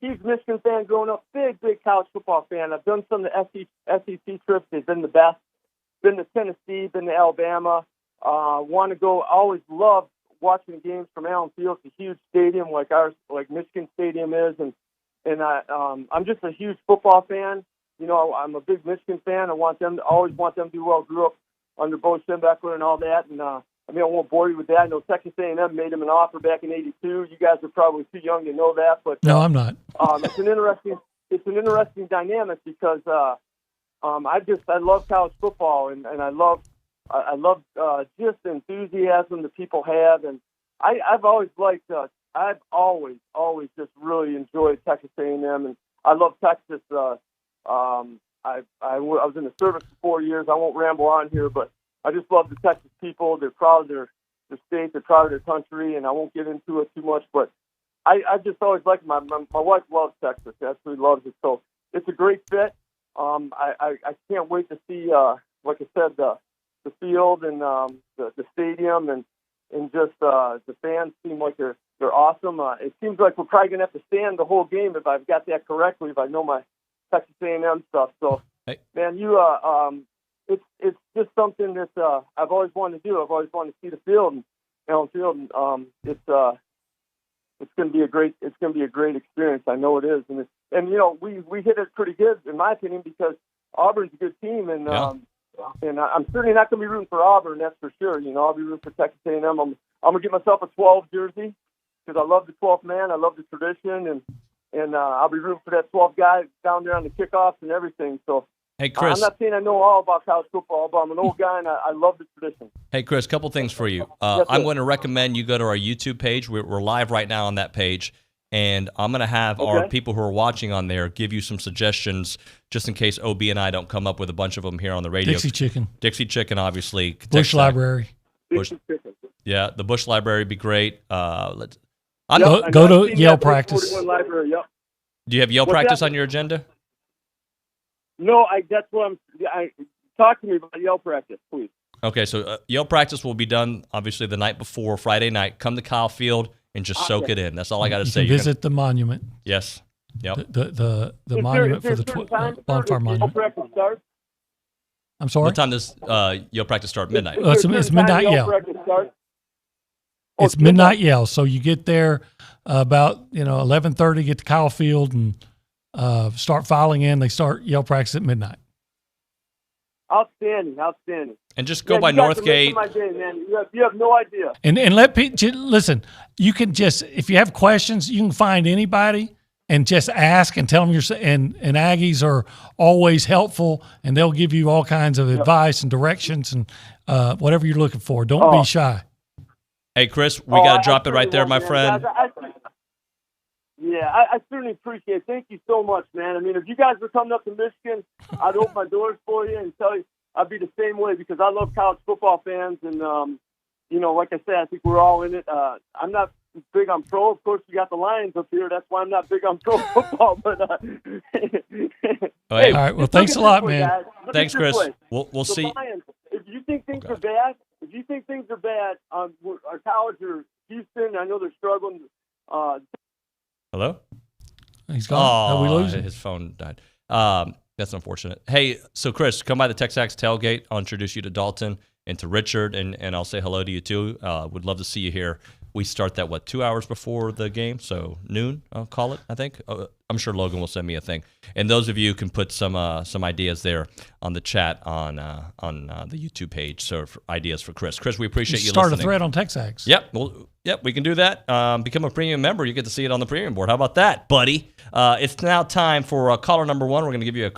huge Michigan fan growing up. Big college football fan. I've done some of the SEC trips. They've been the best. been to Tennessee, been to Alabama. Want to go. Always love watching games from Allen Field. It's a huge stadium like ours, like Michigan Stadium is, and I'm just a huge football fan. You know, I'm a big Michigan fan. Always want them to do well. Grew up under Bo Schembechler and all that, and I won't bore you with that. I know Texas A&M made him an offer back in '82. You guys are probably too young to know that, but no, I'm not. It's an interesting dynamic because I love college football, and I love just the enthusiasm that people have, and I've always liked. I've always just really enjoyed Texas A&M, and I love Texas. I was in the service for 4 years. I won't ramble on here, but I just love the Texas people. They're proud of their state. They're proud of their country, and I won't get into it too much, but I just always like my wife loves Texas. She absolutely loves it. So it's a great fit. I can't wait to see, like I said, the field and the stadium and just the fans seem like they're awesome. It seems like we're probably going to have to stand the whole game if I've got that correctly, if I know my Texas A&M stuff. So, man, it's just something that I've always wanted to do. I've always wanted to see the field and Allen Field, and it's going to be a great experience. I know it is, and you know we hit it pretty good in my opinion because Auburn's a good team, and and I'm certainly not going to be rooting for Auburn. That's for sure. You know, I'll be rooting for Texas A&M. I'm going to get myself a 12 jersey because I love the 12th man. I love the tradition, and I'll be rooting for that 12th guy down there on the kickoffs and everything. So. Hey, Chris. I'm not saying I know all about college football, but I'm an old guy, and I love the tradition. Hey, Chris, couple things for you. Yes, I'm going to recommend you go to our YouTube page. We're live right now on that page, and I'm going to have our people who are watching on there give you some suggestions just in case OB and I don't come up with a bunch of them here on the radio. Dixie Chicken, obviously. Bush Library. Yeah, the Bush Library would be great. Go to Yale practice. Library, yep. Do you have Yale practice on your agenda? No, that's what talk to me about Yale practice, please. Okay, so Yale practice will be done, obviously, the night before, Friday night. Come to Kyle Field and just soak it in. That's all I got to say. Visit the monument. Yes. Yep. The monument for the bonfire monument. Practice starts? I'm sorry? What time does Yale practice start? Midnight. It's midnight Yale. It's midnight Yale, so you get there about 11:30, get to Kyle Field, and start filing in. They start Yale practice at midnight. Outstanding. And just go by Northgate. My day, man. You have no idea. And let people listen. You can just, if you have questions, you can find anybody and just ask and tell them and Aggies are always helpful, and they'll give you all kinds of advice and directions and whatever you're looking for. Don't be shy. Hey, Chris, we got to drop it right there, my friend. I certainly appreciate it. Thank you so much, man. I mean, if you guys were coming up to Michigan, I'd open my doors for you and tell you I'd be the same way because I love college football fans. And, like I said, I think we're all in it. I'm not big on pro. Of course, you got the Lions up here. That's why I'm not big on pro football. But all right. Well, thanks a lot, man. Thanks, Chris. We'll see. Lions, if you think things are bad, our college or Houston, I know they're struggling. Hello? He's gone. Oh, we lose him? His phone died. That's unfortunate. Hey, so Chris, come by the TexAgs tailgate. I'll introduce you to Dalton and to Richard, and I'll say hello to you too. Would love to see you here. We start that, 2 hours before the game? So noon, I'll call it, I think. I'm sure Logan will send me a thing. And those of you can put some ideas there on the chat on the YouTube page. So for ideas for Chris. Chris, we appreciate you listening. Start a thread on TexAgs. Yep, we can do that. Become a premium member. You get to see it on the premium board. How about that, buddy? It's now time for caller number one. We're going to give you a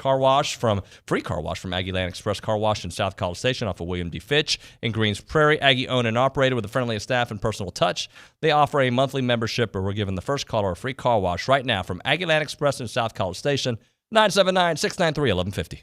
free car wash from Aggie Land Express Car Wash in South College Station off of William D. Fitch in Greens Prairie. Aggie owned and operated with the friendliest staff and personal touch. They offer a monthly membership, but we're giving the first caller a free car wash right now from Aggie Land Express in South College Station, 979-693-1150.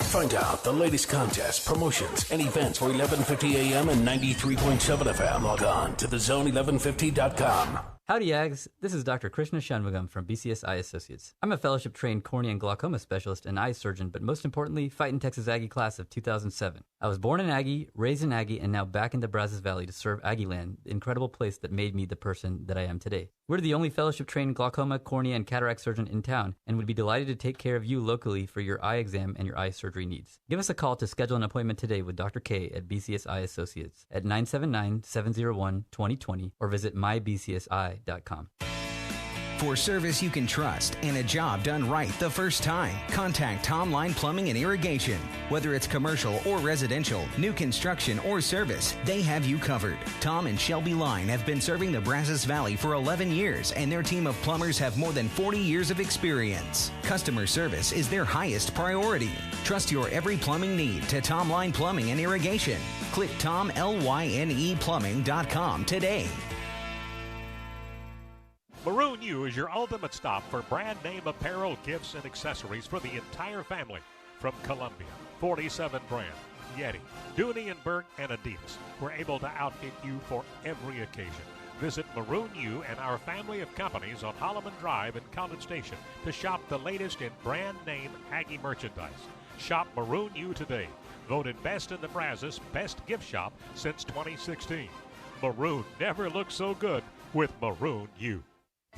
Find out the latest contests, promotions, and events for 1150 AM and 93.7 FM. Log on to thezone1150.com. Howdy, Ags. This is Dr. Krishna Shanmugam from BCS Eye Associates. I'm a fellowship-trained cornea and glaucoma specialist and eye surgeon, but most importantly, fighting Texas Aggie class of 2007. I was born in Aggie, raised in Aggie, and now back in the Brazos Valley to serve Aggie Land, the incredible place that made me the person that I am today. We're the only fellowship-trained glaucoma, cornea, and cataract surgeon in town, and would be delighted to take care of you locally for your eye exam and your eye surgery needs. Give us a call to schedule an appointment today with Dr. K at BCS Eye Associates at 979-701-2020 or visit mybcsi.com. For service you can trust and a job done right the first time, contact Tom Line Plumbing and Irrigation. Whether it's commercial or residential, new construction or service, they have you covered. Tom and Shelby Line have been serving the Brazos Valley for 11 years, and their team of plumbers have more than 40 years of experience. Customer service is their highest priority. Trust your every plumbing need to Tom Line Plumbing and Irrigation. Click TomLynePlumbing.com today. Maroon U is your ultimate stop for brand name apparel, gifts, and accessories for the entire family. From Columbia, 47 brand, Yeti, Dooney & Burke, and Adidas. We're able to outfit you for every occasion. Visit Maroon U and our family of companies on Holloman Drive in College Station to shop the latest in brand name Aggie merchandise. Shop Maroon U today. Voted best in the Brazos, best gift shop since 2016. Maroon never looks so good with Maroon U.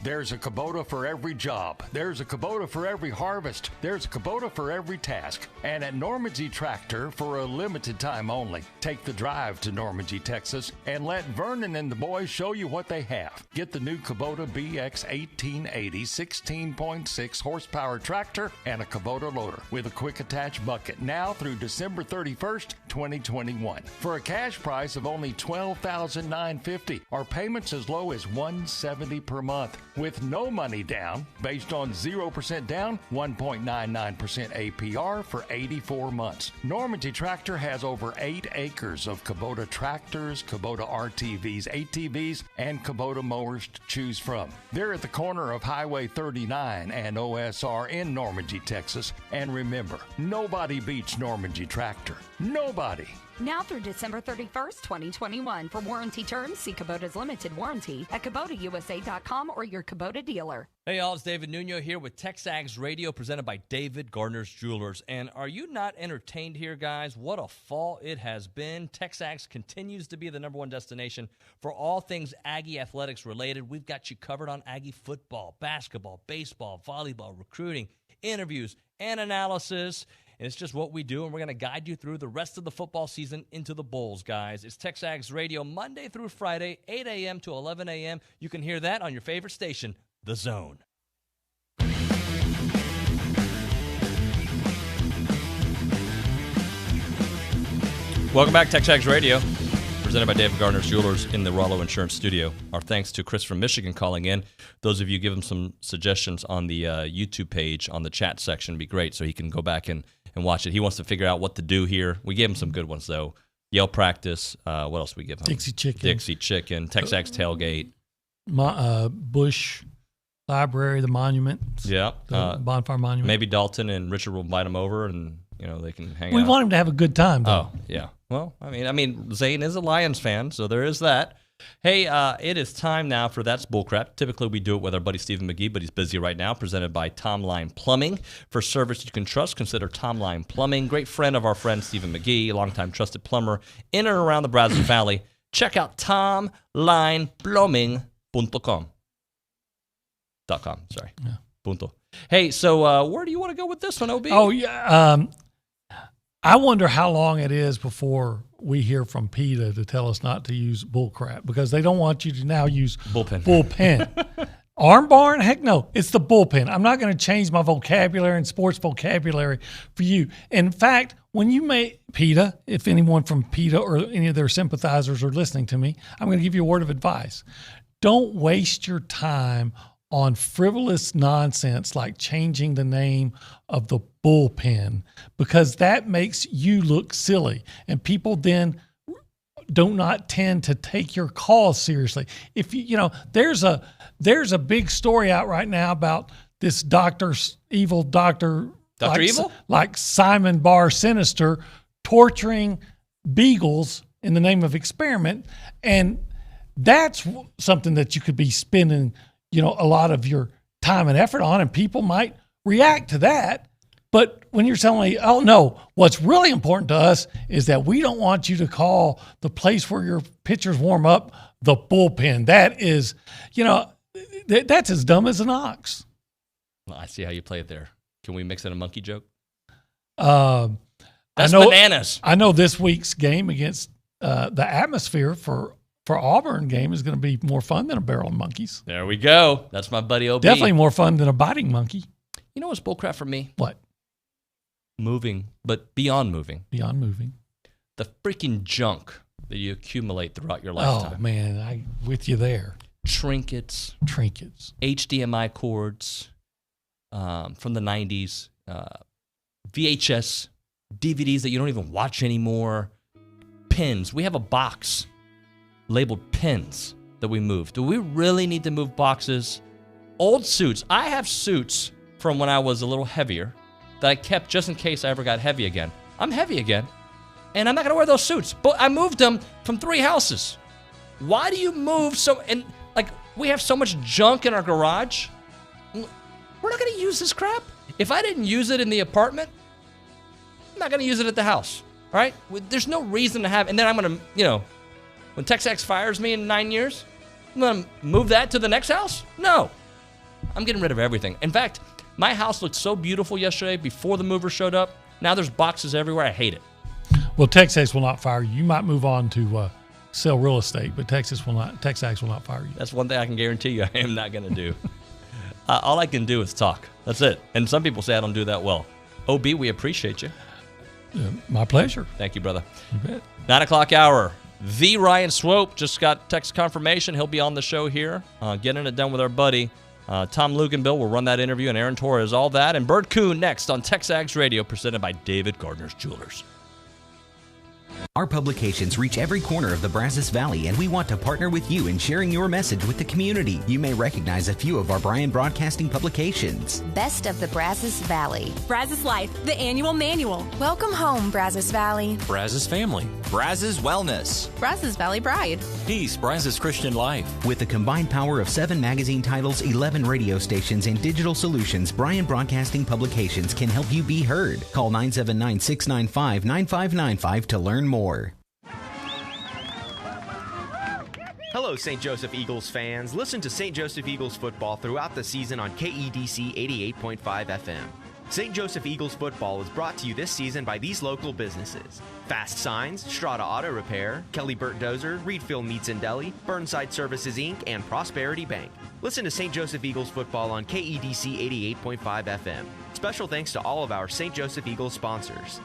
There's a Kubota for every job. There's a Kubota for every harvest. There's a Kubota for every task. And at Normandy Tractor, for a limited time only, take the drive to Normandy, Texas, and let Vernon and the boys show you what they have. Get the new Kubota BX 1880 16.6 horsepower tractor and a Kubota loader with a quick attach bucket now through December 31st, 2021. For a cash price of only $12,950, or payments as low as $170 per month. With no money down, based on 0% down, 1.99% APR for 84 months. Normandy Tractor has over 8 acres of Kubota tractors, Kubota RTVs, ATVs, and Kubota mowers to choose from. They're at the corner of Highway 39 and OSR in Normandy, Texas. And remember, nobody beats Normandy Tractor. Nobody. Now through December 31st, 2021. For warranty terms, see Kubota's limited warranty at KubotaUSA.com or your Kubota dealer. Hey, y'all, it's David Nuno here with TexAgs Radio, presented by David Gardner's Jewelers. And are you not entertained here, guys? What a fall it has been. TexAgs continues to be the #1 destination for all things Aggie athletics related. We've got you covered on Aggie football, basketball, baseball, volleyball, recruiting, interviews, and analysis. And it's just what we do, and we're going to guide you through the rest of the football season into the bowls, guys. It's TexAgs Radio, Monday through Friday, 8 a.m. to 11 a.m. You can hear that on your favorite station, The Zone. Welcome back, TexAgs Radio, presented by David Gardner's Jewelers in the Rollo Insurance Studio. Our thanks to Chris from Michigan calling in. Those of you give him some suggestions on the YouTube page on the chat section would be great, so he can go back and watch it. He wants to figure out what to do here. We gave him some good ones, though. Yell practice. What else we give him? Dixie Chicken. TexAgs Tailgate. Bush Library, the monument. Yeah. Bonfire Monument. Maybe Dalton and Richard will invite him over, and they can hang out. We want him to have a good time, though. Oh, yeah. Well, I mean, Zane is a Lions fan, so there is that. Hey, it is time now for That's Bullcrap. Typically, we do it with our buddy Stephen McGee, but he's busy right now, presented by Tom Line Plumbing. For service you can trust, consider Tom Line Plumbing. Great friend of our friend Stephen McGee, longtime trusted plumber in and around the Brazos Valley. Check out tomlineplumbing.com. Sorry. Yeah. Punto. Hey, so where do you want to go with this one, OB? Oh, yeah. I wonder how long it is before we hear from PETA to tell us not to use bullcrap, because they don't want you to now use bullpen. Arm barn? Heck no. It's the bullpen. I'm not going to change my vocabulary and sports vocabulary for you. In fact, when you make PETA, if anyone from PETA or any of their sympathizers are listening to me, I'm going to give you a word of advice. Don't waste your time on frivolous nonsense like changing the name of the bullpen, because that makes you look silly, and people then do not tend to take your calls seriously. If there's a big story out right now about this evil doctor, like Simon Bar Sinister, torturing beagles in the name of experiment, and That's something that you could be spending, a lot of your time and effort on, and people might react to that. But when you're telling me, oh, no, what's really important to us is that we don't want you to call the place where your pitchers warm up the bullpen. That is, that's as dumb as an ox. Well, I see how you play it there. Can we mix in a monkey joke? That's bananas. I know this week's game against the atmosphere for Auburn game is going to be more fun than a barrel of monkeys. There we go. That's my buddy OB. Definitely more fun than a biting monkey. You know what's bullcrap for me? What? Moving, but beyond moving. Beyond moving. The freaking junk that you accumulate throughout your lifetime. Oh, man, I'm with you there. Trinkets. HDMI cords from the 90s. VHS. DVDs that you don't even watch anymore. Pins. We have a box labeled pins that we move. Do we really need to move boxes? Old suits. I have suits from when I was a little heavier that I kept just in case I ever got heavy again. I'm heavy again, and I'm not going to wear those suits. But I moved them from 3 houses. Why do you move so... And, we have so much junk in our garage. We're not going to use this crap. If I didn't use it in the apartment, I'm not going to use it at the house. All right? There's no reason to have... And then I'm going to, when TexAgs fires me in 9 years, I'm going to move that to the next house? No. I'm getting rid of everything. In fact... My house looked so beautiful yesterday before the mover showed up. Now there's boxes everywhere. I hate it. Well, TexAgs will not fire you. You might move on to sell real estate, but TexAgs will not fire you. That's one thing I can guarantee you I am not going to do. All I can do is talk. That's it. And some people say I don't do that well. OB, we appreciate you. My pleasure. Thank you, brother. You bet. 9 o'clock hour. The Ryan Swope just got text confirmation. He'll be on the show here, getting it done with our buddy. Tom Luginbill will run that interview, and Aaron Torres, all that. And Bert Kuhn next on TexAgs Radio, presented by David Gardner's Jewelers. Our publications reach every corner of the Brazos Valley, and we want to partner with you in sharing your message with the community. You may recognize a few of our Bryan Broadcasting publications. Best of the Brazos Valley. Brazos Life, the annual manual. Welcome home, Brazos Valley. Brazos Family. Brazos Wellness. Brazos Valley Bride. Peace, Brazos Christian Life. With the combined power of 7 magazine titles, 11 radio stations, and digital solutions, Bryan Broadcasting Publications can help you be heard. Call 979-695-9595 to learn more. Hello, St. Joseph Eagles fans. Listen to St. Joseph Eagles football throughout the season on KEDC 88.5 FM. St. Joseph Eagles football is brought to you this season by these local businesses: Fast Signs, Strata Auto Repair, Kelly Burt Dozer, Reedfield Meats and Deli, Burnside Services Inc., and Prosperity Bank. Listen to St. Joseph Eagles football on KEDC 88.5 FM. Special thanks to all of our St. Joseph Eagles sponsors.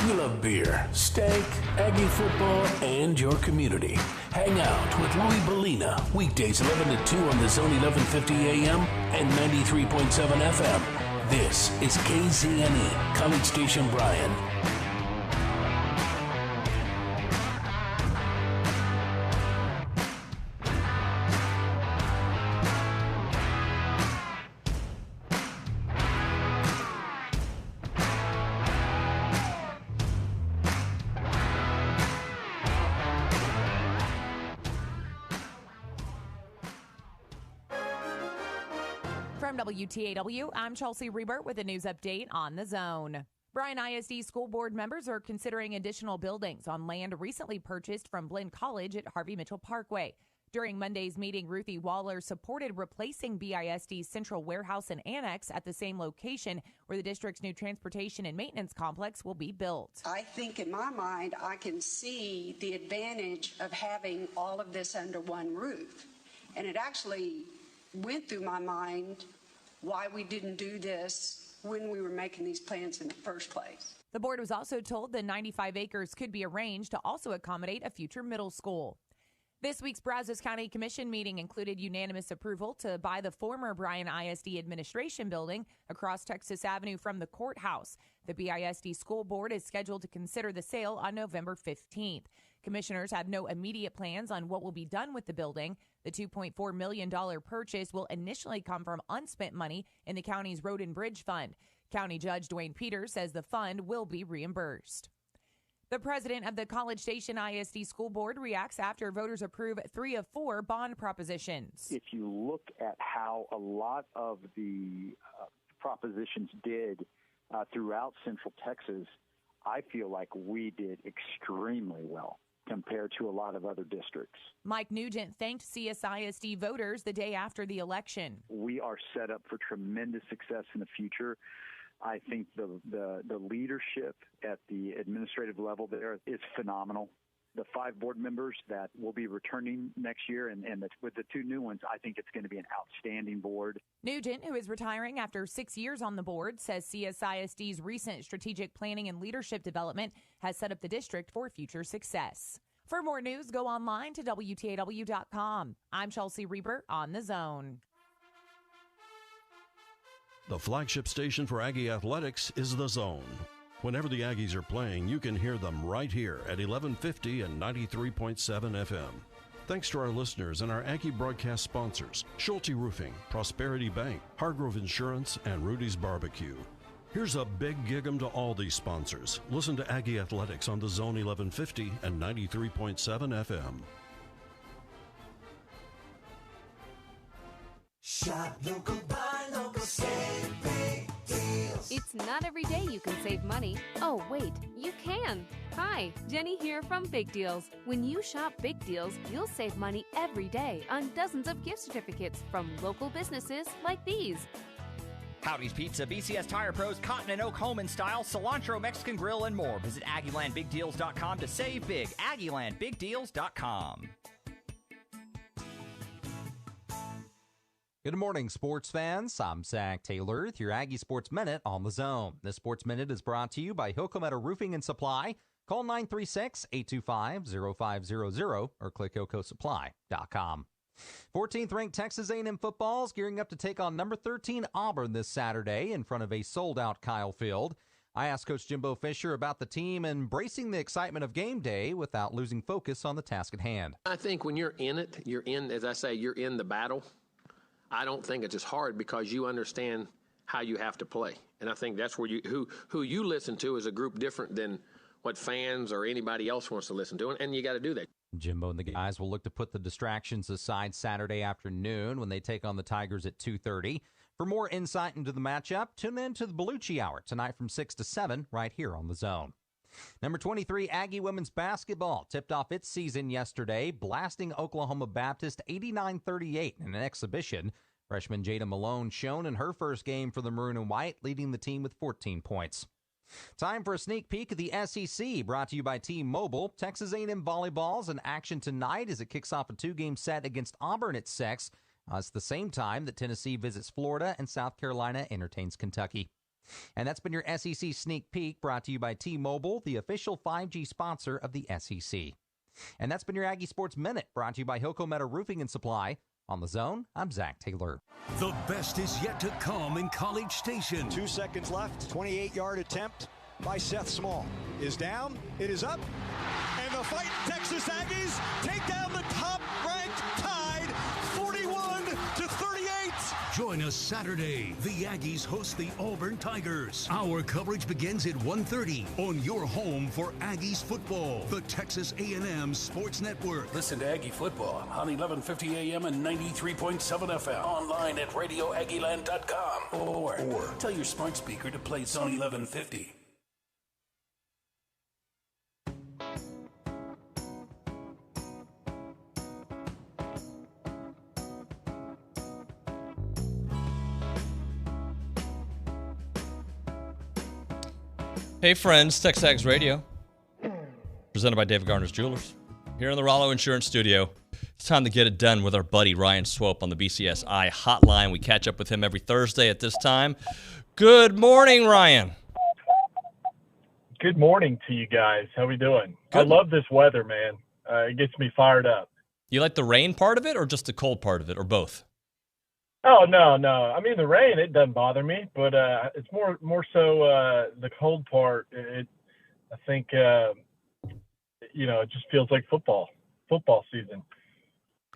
We love beer, steak, Aggie football, and your community. Hang out with Louis Bellina, weekdays 11 to 2 on the Zone 1150 AM and 93.7 FM. This is KZNE, College Station Bryan. From WTAW, I'm Chelsea Rebert with a news update on the Zone. Bryan ISD school board members are considering additional buildings on land recently purchased from Blinn College at Harvey Mitchell Parkway. During Monday's meeting, Ruthie Waller supported replacing BISD's central warehouse and annex at the same location where the district's new transportation and maintenance complex will be built. I think in my mind, I can see the advantage of having all of this under one roof. And it actually went through my mind why we didn't do this when we were making these plans in the first place. The board was also told the 95 acres could be arranged to also accommodate a future middle school. This week's Brazos County Commission meeting included unanimous approval to buy the former Bryan ISD administration building across Texas Avenue from the courthouse. The BISD school board is scheduled to consider the sale on November 15th. Commissioners have no immediate plans on what will be done with the building. The $2.4 million purchase will initially come from unspent money in the county's Road and Bridge Fund. County Judge Dwayne Peters says the fund will be reimbursed. The president of the College Station ISD School Board reacts after voters approve 3 of 4 bond propositions. If you look at how a lot of the propositions did throughout Central Texas, I feel like we did extremely well compared to a lot of other districts. Mike Nugent thanked CSISD voters the day after the election. We are set up for tremendous success in the future. I think the leadership at the administrative level there is phenomenal. The 5 board members that will be returning next year and with the 2 new ones, I think it's going to be an outstanding board. Nugent, who is retiring after 6 years on the board, says CSISD's recent strategic planning and leadership development has set up the district for future success. For more news, go online to WTAW.com. I'm Chelsea Reber on The Zone. The flagship station for Aggie Athletics is The Zone. Whenever the Aggies are playing, you can hear them right here at 1150 and 93.7 FM. Thanks to our listeners and our Aggie broadcast sponsors, Schulte Roofing, Prosperity Bank, Hargrove Insurance, and Rudy's Barbecue. Here's a big gig 'em to all these sponsors. Listen to Aggie Athletics on The Zone 1150 and 93.7 FM. Shop local, buy local, save big deals. It's not every day you can save money. Oh, wait, you can. Hi, Jenny here from Big Deals. When you shop Big Deals, you'll save money every day on dozens of gift certificates from local businesses like these. Howdy's Pizza, BCS Tire Pros, Cotton and Oak Home and Style, Cilantro Mexican Grill, and more. Visit AggieLandBigDeals.com to save big. AggieLandBigDeals.com. Good morning, sports fans. I'm Zach Taylor with your Aggie Sports Minute on The Zone. This Sports Minute is brought to you by Hilco Roofing and Supply. Call 936-825-0500 or click hilcosupply.com. 14th-ranked Texas A&M football is gearing up to take on number 13 Auburn this Saturday in front of a sold-out Kyle Field. I asked Coach Jimbo Fisher about the team embracing the excitement of game day without losing focus on the task at hand. I think when you're in it, you're in, as I say, you're in the battle. I don't think it's as hard because you understand how you have to play. And I think that's where who you listen to is a group different than what fans or anybody else wants to listen to. And you got to do that. Jimbo and the guys will look to put the distractions aside Saturday afternoon when they take on the Tigers at 2:30. For more insight into the matchup, tune in to the Bellucci Hour tonight from 6 to 7 right here on The Zone. Number 23, Aggie women's basketball tipped off its season yesterday, blasting Oklahoma Baptist 89-38 in an exhibition. Freshman Jada Malone shone in her first game for the Maroon and White, leading the team with 14 points. Time for a sneak peek of the SEC, brought to you by T-Mobile. Texas A&M volleyball's in action tonight as it kicks off a 2-game set against Auburn at 6. It's the same time that Tennessee visits Florida and South Carolina entertains Kentucky. And that's been your SEC Sneak Peek, brought to you by T-Mobile, the official 5G sponsor of the SEC. And that's been your Aggie Sports Minute, brought to you by Hilco Roofing and Supply. On The Zone, I'm Zach Taylor. The best is yet to come in College Station. 2 seconds left. 28-yard attempt by Seth Small. Is down. It is up. And the fight, Texas Aggies take down the top-ranked Tide 41-38. Join us Saturday. The Aggies host the Auburn Tigers. Our coverage begins at 1:30 on your home for Aggies football, the Texas A&M Sports Network. Listen to Aggie football on 1150 AM and 93.7 FM. Online at radioaggieland.com or tell your smart speaker to play Zone 1150. Hey friends, TexAgs Radio, presented by David Garner's Jewelers. Here in the Rollo Insurance Studio, it's time to get it done with our buddy Ryan Swope on the BCSI hotline. We catch up with him every Thursday at this time. Good morning, Ryan. Good morning to you guys. How we doing? Good. I love this weather, man. It gets me fired up. You like the rain part of it or just the cold part of it, or both? Oh, no. I mean, the rain, it doesn't bother me, but it's more so the cold part. I think, it just feels like football season.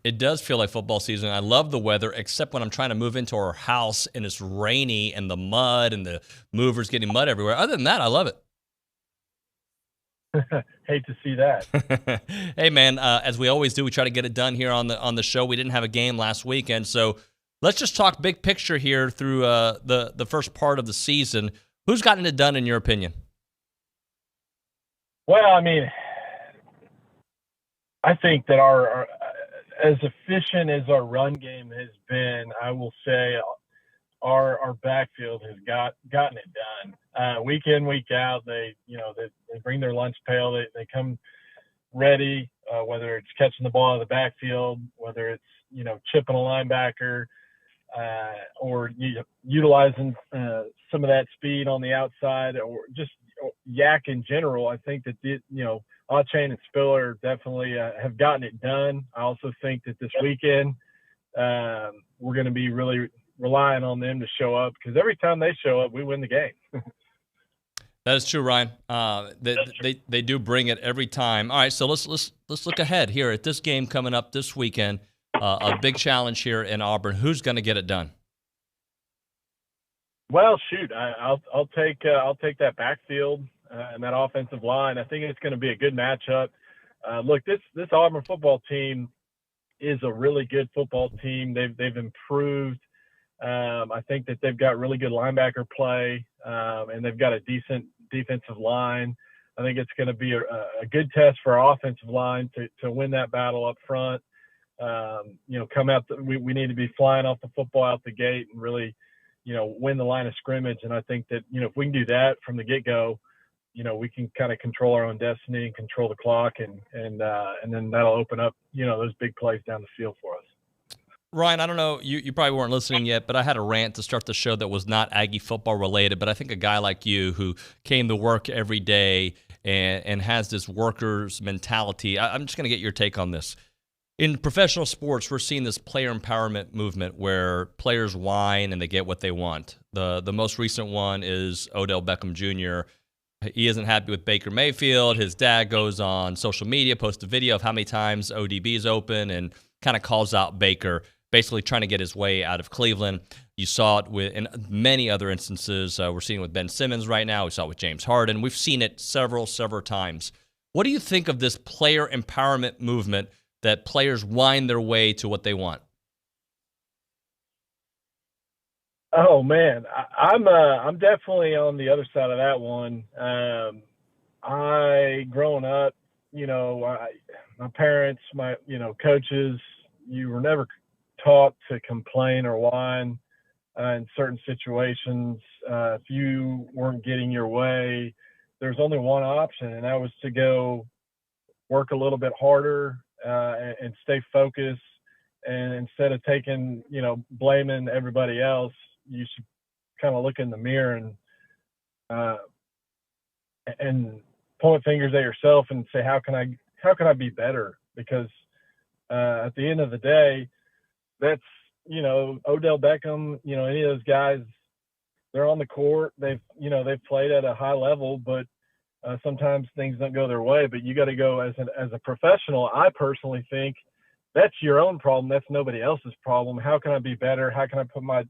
It does feel like football season. I love the weather, except when I'm trying to move into our house and it's rainy and the mud and the movers getting mud everywhere. Other than that, I love it. Hate to see that. Hey, man, as we always do, we try to get it done here on the show. We didn't have a game last weekend, so let's just talk big picture here through the first part of the season. Who's gotten it done, in your opinion? Well, I mean, I think that our as efficient as our run game has been, I will say our backfield has gotten it done. Week in, week out, they bring their lunch pail. They come ready, whether it's catching the ball out of the backfield, whether it's chipping a linebacker, or utilizing some of that speed on the outside, or just yak in general. I think that Chain and Spiller definitely have gotten it done. I also think that this weekend we're going to be really relying on them to show up, because every time they show up, we win the game. That is true, Ryan. They do bring it every time. All right, so let's look ahead here at this game coming up this weekend. A big challenge here in Auburn. Who's going to get it done? Well, shoot, I'll take that backfield and that offensive line. I think it's going to be a good matchup. Look, this Auburn football team is a really good football team. They've improved. I think that they've got really good linebacker play, and they've got a decent defensive line. I think it's going to be a good test for our offensive line to win that battle up front. Come out. We need to be flying off the football out the gate and really, win the line of scrimmage. And I think that if we can do that from the get-go, we can kind of control our own destiny and control the clock, and then that'll open up those big plays down the field for us. Ryan, I don't know, you probably weren't listening yet, but I had a rant to start the show that was not Aggie football related, but I think a guy like you who came to work every day and has this worker's mentality, I'm just going to get your take on this. In professional sports, we're seeing this player empowerment movement where players whine and they get what they want. The most recent one is Odell Beckham Jr. He isn't happy with Baker Mayfield. His dad goes on social media, posts a video of how many times ODB is open and kind of calls out Baker, basically trying to get his way out of Cleveland. You saw it in many other instances. We're seeing it with Ben Simmons right now. We saw it with James Harden. We've seen it several times. What do you think of this player empowerment movement that players whine their way to what they want? Oh man, I'm definitely on the other side of that one. Growing up, my parents, my coaches, you were never taught to complain or whine in certain situations. If you weren't getting your way, there's only one option, and that was to go work a little bit harder and stay focused. And instead of blaming everybody else, you should kind of look in the mirror and point fingers at yourself and say, how can I be better? Because at the end of the day, that's Odell Beckham, any of those guys, they're on the court. They've played at a high level, but sometimes things don't go their way. But you got to go as a professional. I personally think that's your own problem. That's nobody else's problem. How can I be better? How can I put my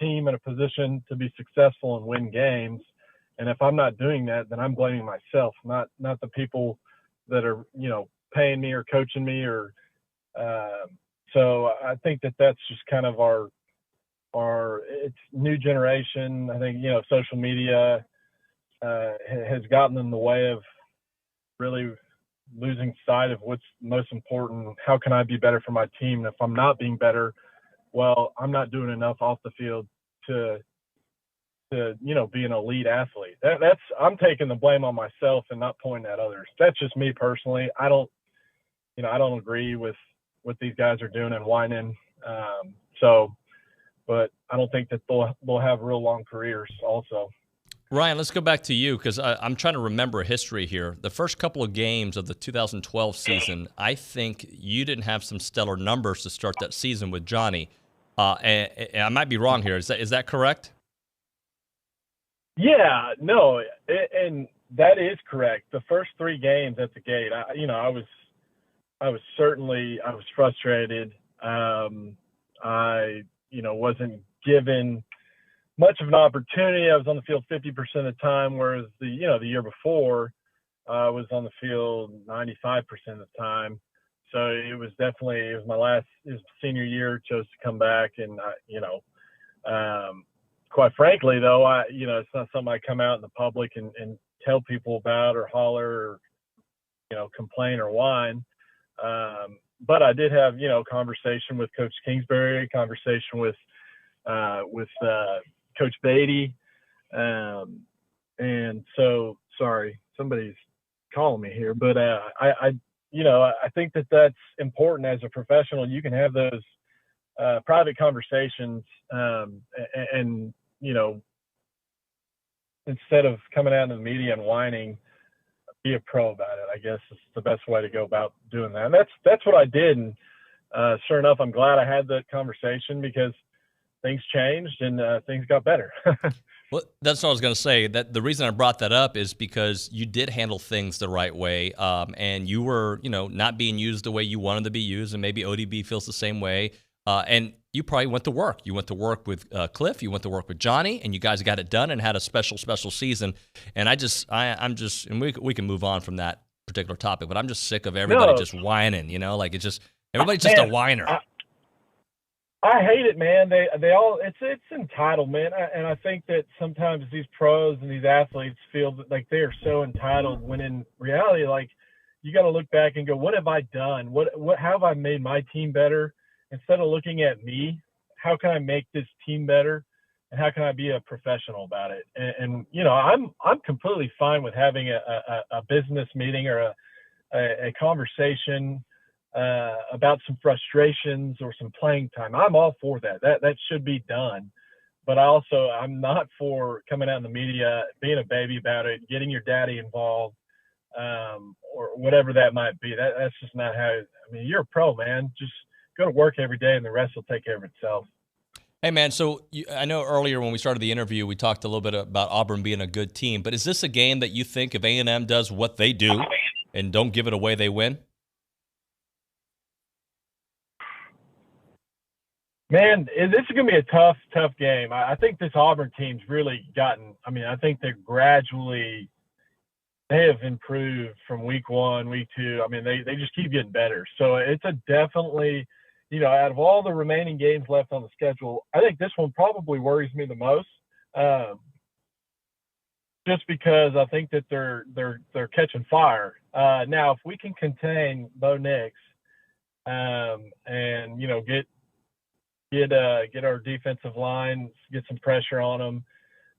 team in a position to be successful and win games? And if I'm not doing that, then I'm blaming myself, not the people that are paying me or coaching me or so I think that that's just kind of our it's new generation. I think social media has gotten in the way of really losing sight of what's most important. How can I be better for my team? And if I'm not being better, well, I'm not doing enough off the field to be an elite athlete. That's I'm taking the blame on myself and not pointing at others. That's just me personally. I don't agree with what these guys are doing and whining. But I don't think that they'll have real long careers also. Ryan, let's go back to you because I'm trying to remember history here. The first couple of games of the 2012 season, I think you didn't have some stellar numbers to start that season with Johnny. And I might be wrong here. Is that correct? Yeah, no, and that is correct. The first three games at the gate, I was frustrated. I wasn't given much of an opportunity. I was on the field 50% of the time, whereas the year before I was on the field 95% of the time. So it was my senior year, chose to come back. And quite frankly though, it's not something I come out in the public and tell people about or holler or, complain or whine. But I did have, conversation with Coach Kingsbury, conversation with Coach Beatty. And so, sorry, somebody's calling me here, but I think that that's important as a professional. You can have those private conversations, and instead of coming out in the media and whining, be a pro about it. I guess is the best way to go about doing that. And that's what I did. And sure enough, I'm glad I had that conversation because things changed and things got better. Well, that's what I was going to say. That the reason I brought that up is because you did handle things the right way, and you were, not being used the way you wanted to be used, and maybe ODB feels the same way. And you probably went to work. You went to work with Cliff. You went to work with Johnny, and you guys got it done and had a special season. And I'm just, and we can move on from that particular topic, but I'm just sick of everybody just whining. It's just everybody's just a whiner. I hate it, man. They all it's entitlement, and I think that sometimes these pros and these athletes feel like they are so entitled when in reality, like you got to look back and go, what have I done? What how have I made my team better? Instead of looking at me, how can I make this team better, and how can I be a professional about it? And I'm completely fine with having a business meeting or a conversation about some frustrations or some playing time. I'm all for that. That should be done. But I'm not for coming out in the media, being a baby about it, getting your daddy involved, or whatever that might be. That's just not how. You're a pro, man. Just go to work every day, and the rest will take care of itself. Hey, man, so I know earlier when we started the interview, we talked a little bit about Auburn being a good team. But is this a game that you think if A&M does what they do and don't give it away, they win? Man, this is going to be a tough game. I think this Auburn team's really gotten – I think they have improved from week 1, week 2. They just keep getting better. So it's a definitely – out of all the remaining games left on the schedule, I think this one probably worries me the most, just because I think that they're catching fire. Now, if we can contain Bo Nix and, get our defensive line, get some pressure on him.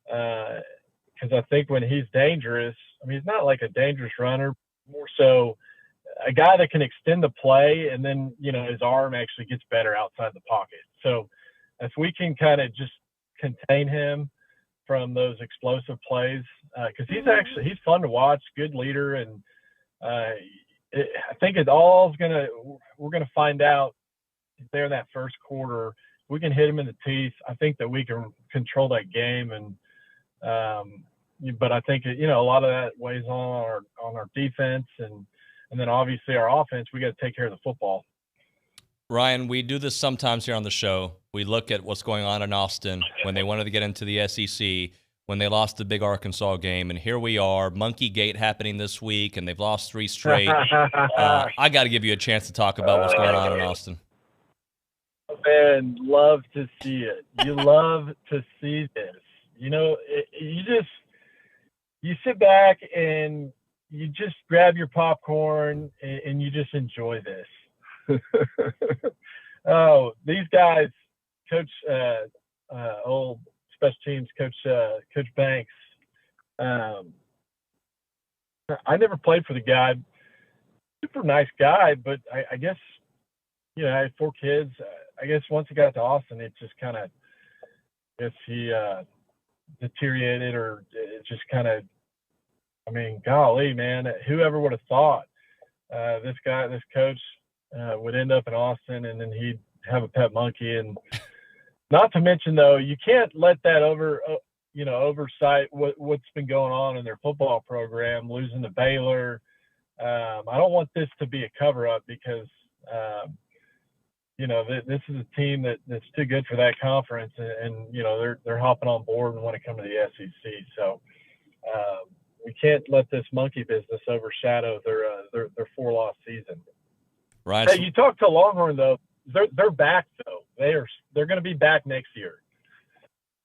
Because I think when he's dangerous, he's not like a dangerous runner, more so a guy that can extend the play, and then, his arm actually gets better outside the pocket. So if we can kind of just contain him from those explosive plays, because he's fun to watch, good leader, and I think we're going to find out there in that first quarter. We can hit him in the teeth. I think that we can control that game, and but I think a lot of that weighs on our defense, and then obviously our offense. We got to take care of the football. Ryan, we do this sometimes here on the show. We look at what's going on in Austin when they wanted to get into the SEC, when they lost the big Arkansas game, and here we are, Monkey Gate happening this week, and they've lost 3 straight. I got to give you a chance to talk about what's going on in Austin. Man, love to see it. You love to see this. You sit back and you just grab your popcorn and you just enjoy this. Oh, these guys, Coach, old special teams coach, Coach Banks. I never played for the guy. Super nice guy, but I guess, I had 4 kids. I guess once he got to Austin, it just kind of, he deteriorated, or it just kind of, golly, man, whoever would have thought this coach would end up in Austin, and then he'd have a pet monkey. And not to mention, though, you can't let that oversight what's been going on in their football program, losing to Baylor, I don't want this to be a cover-up because, this is a team that's too good for that conference, and they're hopping on board and want to come to the SEC. So we can't let this monkey business overshadow their 4-loss season. Ryan, hey, you talked to Longhorn though. They're back though. They're going to be back next year.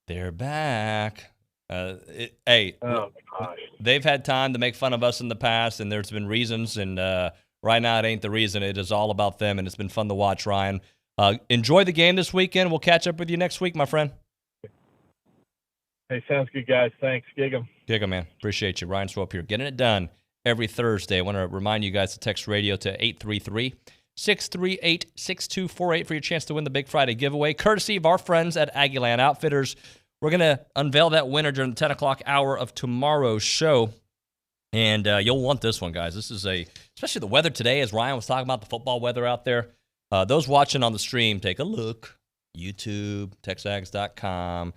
They're back. Oh my gosh. They've had time to make fun of us in the past, and there's been reasons, and right now it ain't the reason. It is all about them, and it's been fun to watch, Ryan. Enjoy the game this weekend. We'll catch up with you next week, my friend. Hey, sounds good, guys. Thanks. Gig 'em. Gig 'em, man. Appreciate you. Ryan Swope here. Getting it done every Thursday. I want to remind you guys to text radio to 833-638-6248 for your chance to win the Big Friday giveaway, courtesy of our friends at Aggieland Outfitters. We're going to unveil that winner during the 10 o'clock hour of tomorrow's show, and you'll want this one, guys. This is especially the weather today, as Ryan was talking about the football weather out there. Those watching on the stream, take a look. YouTube, TexAgs.com.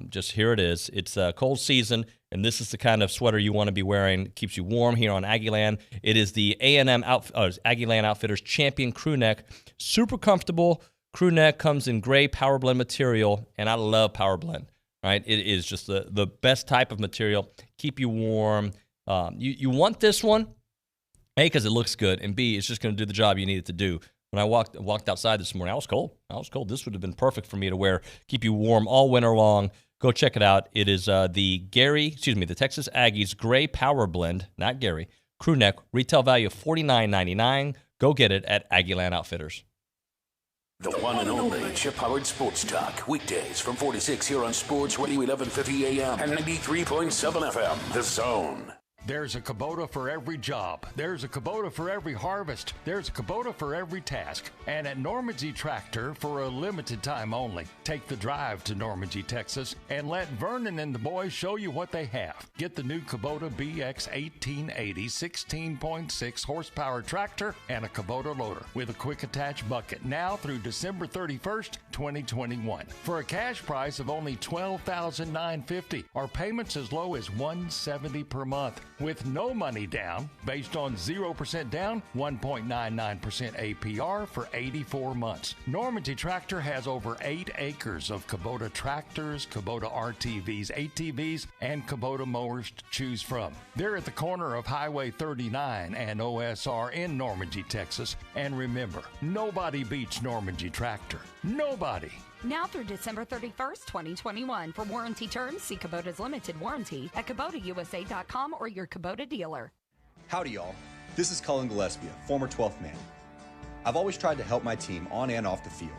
Just here it is. It's a cold season, and this is the kind of sweater you want to be wearing. It keeps you warm here on Aggieland. It is the Aggieland Outfitters Champion Crew Neck. Super comfortable. Crew neck comes in gray Power Blend material, and I love Power Blend. Right? It is just the best type of material. Keep you warm. You want this one, A, because it looks good, and B, it's just going to do the job you need it to do. When I walked outside this morning, I was cold. This would have been perfect for me to wear, keep you warm all winter long. Go check it out. It is the Texas Aggies Gray Power Blend, not Gary, Crew Neck, retail value of $49.99. Go get it at Aggieland Outfitters. The one and only Chip-Howard Sports Talk. Weekdays from 4 to 6 here on Sports Radio 1150 AM and 93.7 FM. The Zone. There's a Kubota for every job. There's a Kubota for every harvest. There's a Kubota for every task. And at Normandy Tractor, for a limited time only, take the drive to Normandy, Texas, and let Vernon and the boys show you what they have. Get the new Kubota BX 1880 16.6 horsepower tractor and a Kubota loader with a quick attach bucket now through December 31st, 2021. For a cash price of only $12,950, or payments as low as $170 per month. With no money down, based on 0% down, 1.99% APR for 84 months. Normandy Tractor has over 8 acres of Kubota tractors, Kubota RTVs, ATVs, and Kubota mowers to choose from. They're at the corner of Highway 39 and OSR in Normandy, Texas. And remember, nobody beats Normandy Tractor. Nobody. Now through December 31st, 2021. For warranty terms, see Kubota's limited warranty at KubotaUSA.com or your Kubota dealer. Howdy, y'all. This is Cullen Gillespie, former 12th man. I've always tried to help my team on and off the field.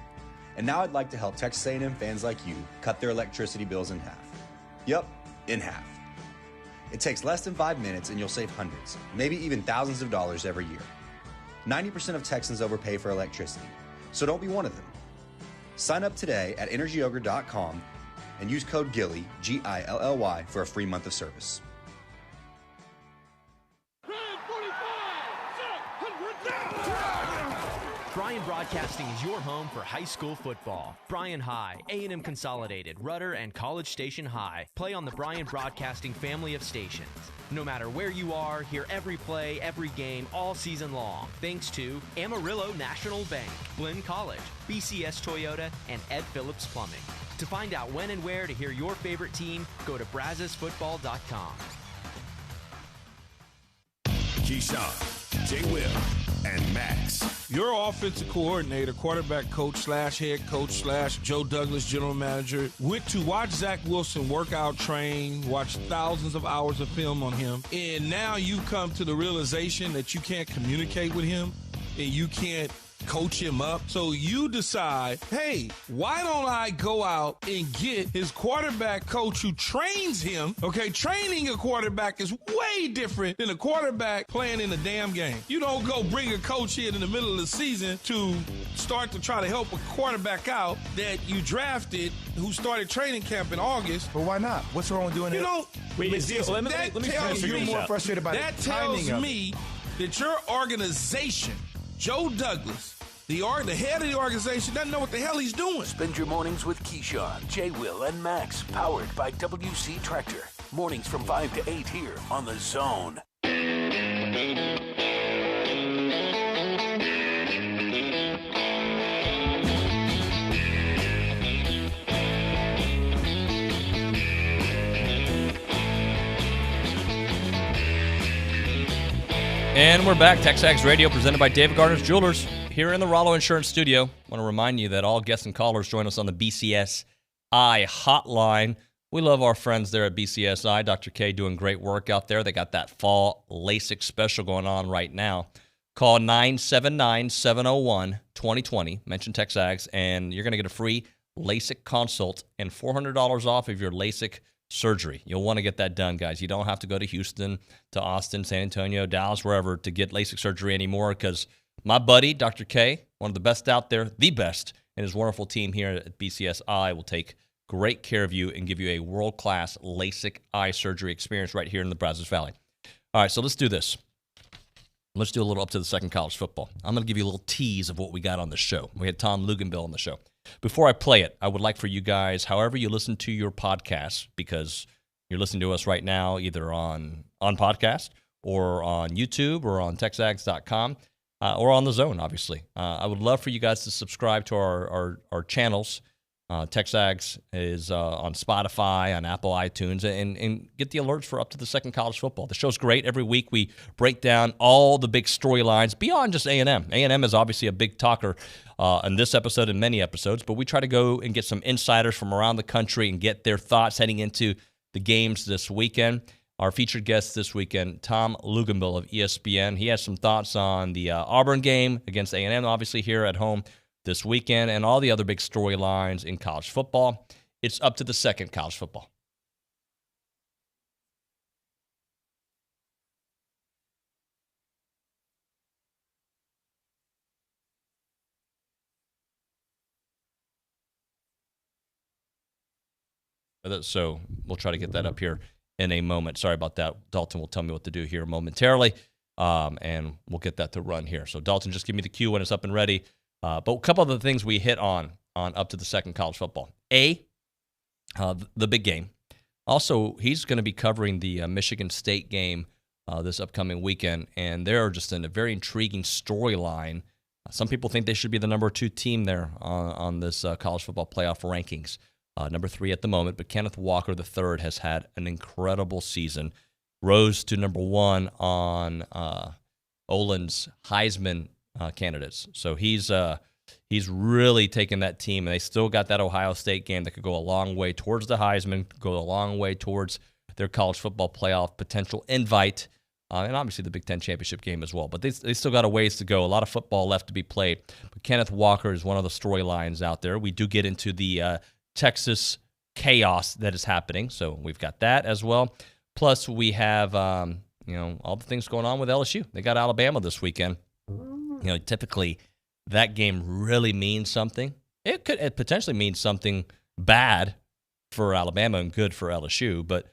And now I'd like to help Texas A&M fans like you cut their electricity bills in half. Yep, in half. It takes less than 5 minutes and you'll save hundreds, maybe even thousands of dollars every year. 90% of Texans overpay for electricity, so don't be one of them. Sign up today at EnergyOgre.com and use code GILLY, G-I-L-L-Y, for a free month of service. Bryan Broadcasting is your home for high school football. Bryan High, A&M Consolidated, Rudder, and College Station High play on the Bryan Broadcasting family of stations. No matter where you are, hear every play, every game, all season long. Thanks to Amarillo National Bank, Glenn College, BCS Toyota, and Ed Phillips Plumbing. To find out when and where to hear your favorite team, go to brazosfootball.com. Keyshawn, J. Will, and Max. Your offensive coordinator, quarterback coach / head coach / Joe Douglas, general manager, went to watch Zach Wilson work out, train, watch thousands of hours of film on him, and now you come to the realization that you can't communicate with him and you can't coach him up. So you decide, hey, why don't I go out and get his quarterback coach who trains him? Okay, training a quarterback is way different than a quarterback playing in a damn game. You don't go bring a coach in the middle of the season to start to try to help a quarterback out that you drafted who started training camp in August. But why not? What's wrong with doing it? You know, you're more frustrated by that the timing tells me that your organization, Joe Douglas, the head of the organization, doesn't know what the hell he's doing. Spend your mornings with Keyshawn, J. Will, and Max, powered by WC Tractor. Mornings from 5 to 8 here on The Zone. And we're back. TexAgs Radio presented by David Gardner's Jewelers here in the Rollo Insurance Studio. I want to remind you that all guests and callers join us on the BCSI hotline. We love our friends there at BCSI. Dr. K doing great work out there. They got that fall LASIK special going on right now. Call 979-701-2020. Mention TexAgs, and you're going to get a free LASIK consult and $400 off of your LASIK surgery. You'll want to get that done, guys. You don't have to go to Houston, to Austin, San Antonio, Dallas, wherever to get LASIK surgery anymore, because my buddy, Dr. K, one of the best out there, the best, and his wonderful team here at BCSI will take great care of you and give you a world-class LASIK eye surgery experience right here in the Brazos Valley. All right, so let's do this. Let's do a little up to the second college football. I'm going to give you a little tease of what we got on the show. We had Tom Luginbill on the show. Before I play it, I would like for you guys, however you listen to your podcasts, because you're listening to us right now either on podcast or on YouTube or on TexAgs.com or on the Zone, obviously. I would love for you guys to subscribe to our channels. TexAgs is on Spotify, on Apple iTunes, and get the alerts for up to the second college football. The show's great. Every week we break down all the big storylines beyond just A&M. A&M is obviously a big talker in this episode and many episodes, but we try to go and get some insiders from around the country and get their thoughts heading into the games this weekend. Our featured guest this weekend, Tom Luginbill of ESPN. He has some thoughts on the Auburn game against A&M, obviously here at home this weekend, and all the other big storylines in college football. It's up to the second college football. So we'll try to get that up here in a moment. Sorry about that. Dalton will tell me what to do here momentarily, and we'll get that to run here. So Dalton, just give me the cue when it's up and ready. But a couple of the things we hit on up to the second college football. The big game. Also, he's going to be covering the Michigan State game this upcoming weekend, and they're just in a very intriguing storyline. Some people think they should be the number 2 team there on this college football playoff rankings. Number 3 at the moment, but Kenneth Walker III has had an incredible season. Rose to number 1 on Olin's Heisman candidates. So he's really taken that team, and they still got that Ohio State game that could go a long way towards the Heisman, go a long way towards their college football playoff potential invite, and obviously the Big Ten championship game as well. But they still got a ways to go, a lot of football left to be played. But Kenneth Walker is one of the storylines out there. We do get into the Texas chaos that is happening, so we've got that as well. Plus, we have all the things going on with LSU. They got Alabama this weekend. Typically that game really means something. It potentially means something bad for Alabama and good for LSU, but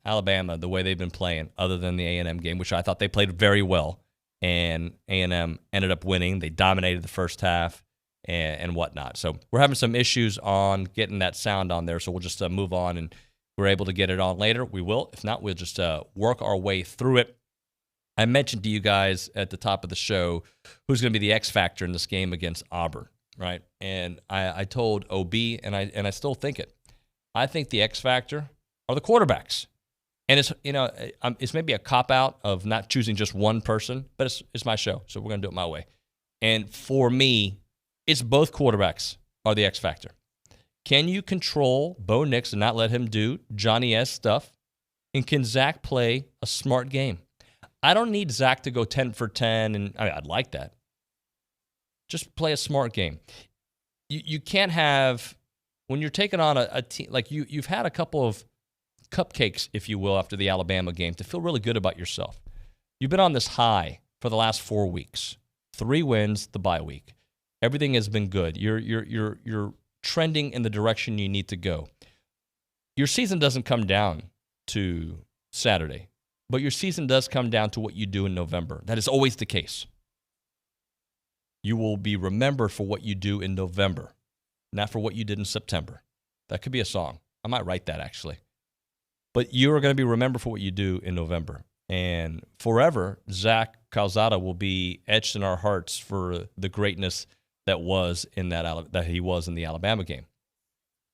Alabama, the way they've been playing, other than the A&M game, which I thought they played very well, and A&M ended up winning. They dominated the first half and whatnot. So we're having some issues on getting that sound on there, so we'll just move on, and we're able to get it on later. We will. If not, we'll just work our way through it. I mentioned to you guys at the top of the show who's going to be the X factor in this game against Auburn, right? And I told OB, and I still think it. I think the X factor are the quarterbacks, and it's maybe a cop out of not choosing just one person, but it's my show, so we're going to do it my way. And for me, it's both quarterbacks are the X factor. Can you control Bo Nix and not let him do Johnny S stuff? And can Zach play a smart game? I don't need Zach to go 10 for 10, and I'd like that. Just play a smart game. You can't have, when you're taking on a team, like you've had a couple of cupcakes, if you will, after the Alabama game to feel really good about yourself. You've been on this high for the last 4 weeks. 3 wins, the bye week. Everything has been good. You're trending in the direction you need to go. Your season doesn't come down to Saturday, but your season does come down to what you do in November. That is always the case. You will be remembered for what you do in November, not for what you did in September. That could be a song. I might write that, actually. But you are going to be remembered for what you do in November. And forever, Zach Calzada will be etched in our hearts for the greatness that he was in the Alabama game.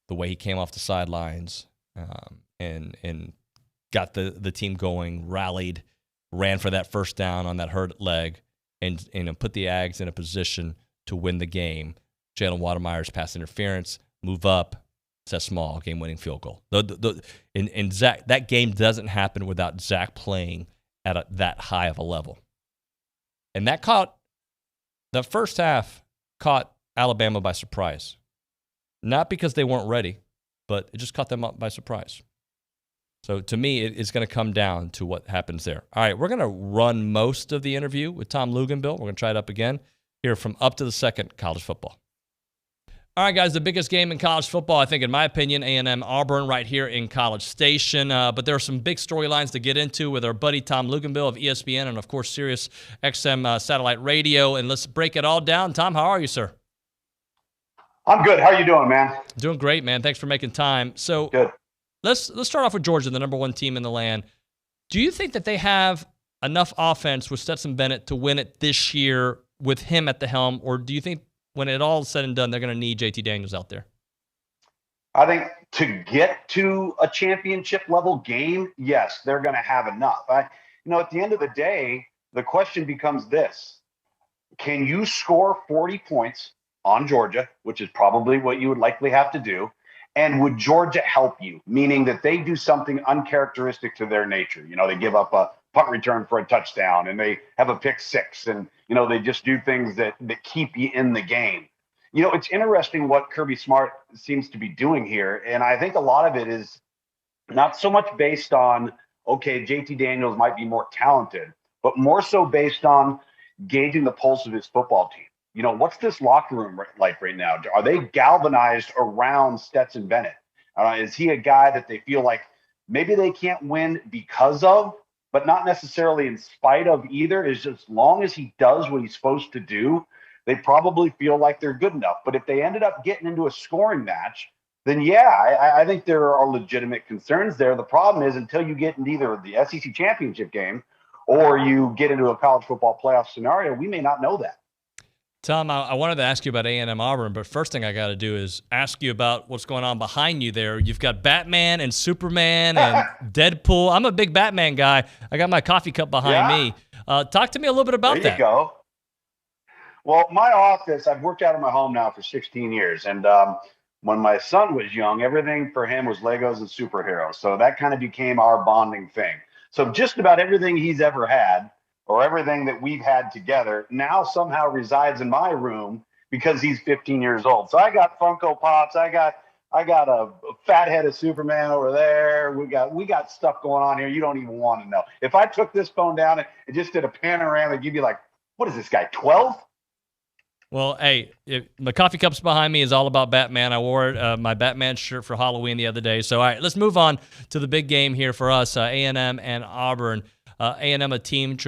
The way he came off the sidelines and got the team going, rallied ran for that first down on that hurt leg, and put the Ags in a position to win the game. Jalen Watermeyer's pass interference, move up, set small, game-winning field goal. And Zach, that game doesn't happen without Zach playing at that high of a level. And the first half caught Alabama by surprise. Not because they weren't ready, but it just caught them up by surprise. So to me, it's going to come down to what happens there. All right, we're going to run most of the interview with Tom Luginbill. We're going to try it up again here from Up to the Second College Football. All right, guys, the biggest game in college football, I think, in my opinion, A&M Auburn right here in College Station. But there are some big storylines to get into with our buddy Tom Luginbill of ESPN and, of course, Sirius XM satellite radio. And let's break it all down. Tom, how are you, sir? I'm good. How are you doing, man? Doing great, man. Thanks for making time. So good. Let's start off with Georgia, the number one team in the land. Do you think that they have enough offense with Stetson Bennett to win it this year with him at the helm, or do you think when it all is said and done, they're going to need JT Daniels out there? I think to get to a championship level game, yes, they're going to have enough. At the end of the day, the question becomes this: can you score 40 points on Georgia, which is probably what you would likely have to do? And would Georgia help you? Meaning that they do something uncharacteristic to their nature. They give up a punt return for a touchdown, and they have a pick six, and they just do things that keep you in the game. It's interesting what Kirby Smart seems to be doing here, and I think a lot of it is not so much based on, okay, JT Daniels might be more talented, but more so based on gauging the pulse of his football team. What's this locker room like right now? Are they galvanized around Stetson Bennett? Is he a guy that they feel like maybe they can't win because of, but not necessarily in spite of either? Is as long as he does what he's supposed to do, they probably feel like they're good enough. But if they ended up getting into a scoring match, then yeah, I think there are legitimate concerns there. The problem is until you get into either the SEC championship game or you get into a college football playoff scenario, we may not know that. Tom, I wanted to ask you about A&M Auburn, but first thing I got to do is ask you about what's going on behind you there. You've got Batman and Superman and Deadpool. I'm a big Batman guy. I got my coffee cup behind me. Talk to me a little bit about that. There you go. Well, my office, I've worked out of my home now for 16 years. And when my son was young, everything for him was Legos and superheroes. So that kind of became our bonding thing. So just about everything he's ever had, or everything that we've had together, now somehow resides in my room because he's 15 years old. So I got Funko Pops. I got a fat head of Superman over there. We got stuff going on here you don't even want to know. If I took this phone down and just did a panorama, it'd give you like, what is this guy, 12? Well, hey, the coffee cup's behind me is all about Batman. I wore my Batman shirt for Halloween the other day. So, all right, let's move on to the big game here for us, A&M and Auburn. A&M, a team,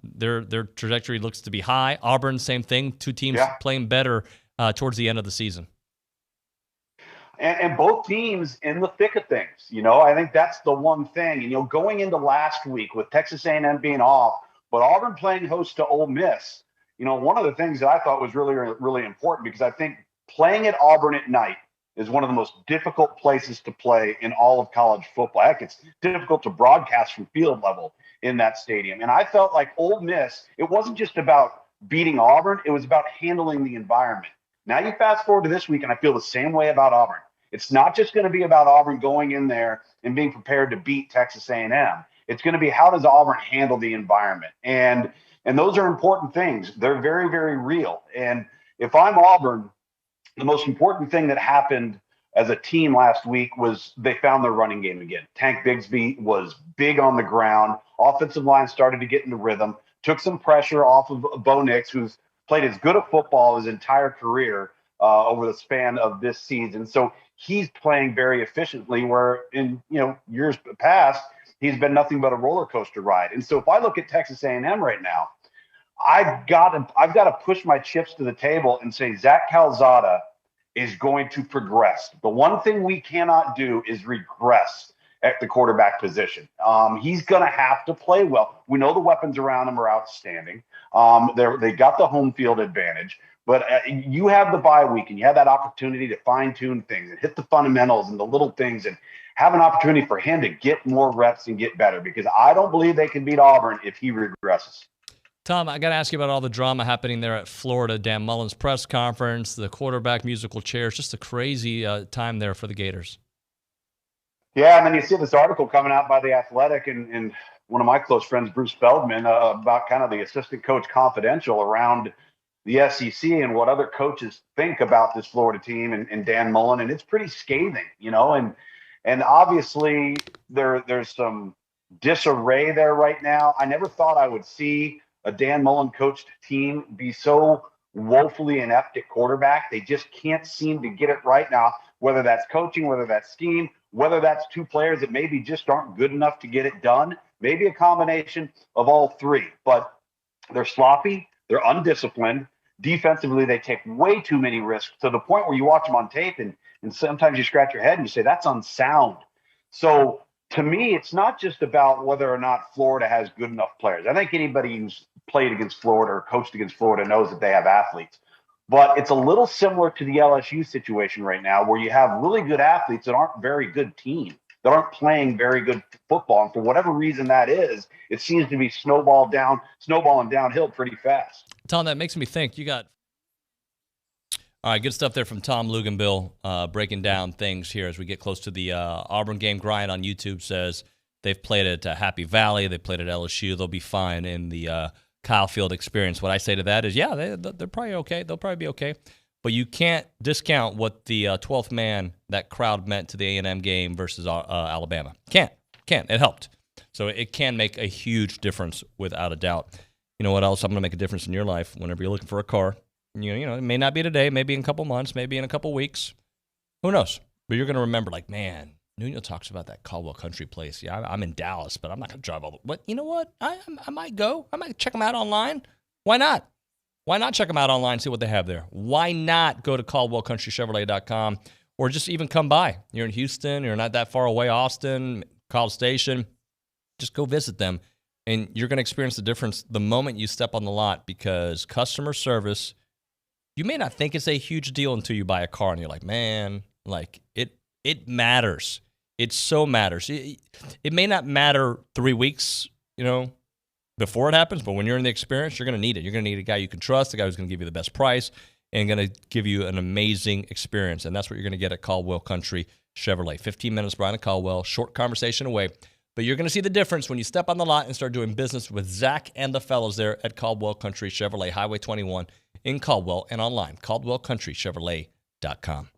their trajectory looks to be high. Auburn, same thing. Two teams playing better towards the end of the season. And both teams in the thick of things. I think that's the one thing. And, going into last week with Texas A&M being off, but Auburn playing host to Ole Miss, one of the things that I thought was really, really important, because I think playing at Auburn at night is one of the most difficult places to play in all of college football. Heck, it's difficult to broadcast from field level in that stadium. And I felt like Ole Miss, it wasn't just about beating Auburn, it was about handling the environment. Now you fast forward to this week, and I feel the same way about Auburn. It's not just going to be about Auburn going in there and being prepared to beat Texas A&M. It's going to be, how does Auburn handle the environment? And those are important things. They're very, very real. And if I'm Auburn, the most important thing that happened as a team last week was they found their running game again. Tank Bigsby was big on the ground. Offensive line started to get into rhythm, took some pressure off of Bo Nix, who's played as good a football his entire career over the span of this season. So he's playing very efficiently, where in years past, he's been nothing but a roller coaster ride. And so if I look at Texas A&M right now, I've got to push my chips to the table and say Zach Calzada is going to progress. The one thing we cannot do is regress at the quarterback position. He's going to have to play well. We know the weapons around him are outstanding. They got the home field advantage. But you have the bye week and you have that opportunity to fine tune things and hit the fundamentals and the little things and have an opportunity for him to get more reps and get better, because I don't believe they can beat Auburn if he regresses. Tom, I got to ask you about all the drama happening there at Florida. Dan Mullen's press conference, the quarterback musical chairs, just a crazy time there for the Gators. Yeah, and then you see this article coming out by The Athletic and one of my close friends, Bruce Feldman, about kind of the assistant coach confidential around the SEC and what other coaches think about this Florida team and Dan Mullen, and it's pretty scathing, and obviously there's some disarray there right now. I never thought I would see a Dan Mullen coached team be so woefully inept at quarterback. They just can't seem to get it right now, whether that's coaching, whether that's scheme, whether that's two players that maybe just aren't good enough to get it done, maybe a combination of all three. But they're sloppy, they're undisciplined. Defensively, they take way too many risks to the point where you watch them on tape and sometimes you scratch your head and you say, that's unsound. So to me, it's not just about whether or not Florida has good enough players. I think anybody who's played against Florida or coached against Florida knows that they have athletes. But it's a little similar to the LSU situation right now, where you have really good athletes that aren't very good teams, that aren't playing very good football. And for whatever reason that is, it seems to be snowballing downhill pretty fast. Tom, that makes me think. You got all right, good stuff there from Tom Luginbill, breaking down things here as we get close to the Auburn game. Grind on YouTube says they've played at Happy Valley, they played at LSU, they'll be fine in the Kyle Field experience. What I say to that is, yeah, they're probably okay. They'll probably be okay. But you can't discount what the 12th man, that crowd, meant to the A&M game versus Alabama. Can't. It helped. So it can make a huge difference without a doubt. You know what else? I'm going to make a difference in your life whenever you're looking for a car. You know, it may not be today, maybe in a couple months, maybe in a couple weeks. Who knows? But you're going to remember, like, man, Nuno talks about that Caldwell Country place. Yeah, I'm in Dallas, but I'm not going to drive all the way. But you know what? I might go. I might check them out online. Why not? Why not check them out online, see what they have there? Why not go to CaldwellCountryChevrolet.com or just even come by? You're in Houston. You're not that far away, Austin, College Station. Just go visit them, and you're going to experience the difference the moment you step on the lot, because customer service, you may not think it's a huge deal until you buy a car and you're like, man, like it matters. It so matters. It may not matter 3 weeks, before it happens, but when you're in the experience, you're going to need it. You're going to need a guy you can trust, a guy who's going to give you the best price and going to give you an amazing experience. And that's what you're going to get at Caldwell Country Chevrolet. 15 minutes, Brian and Caldwell, short conversation away. But you're going to see the difference when you step on the lot and start doing business with Zach and the fellows there at Caldwell Country Chevrolet, Highway 21 in Caldwell, and online, CaldwellCountryChevrolet.com.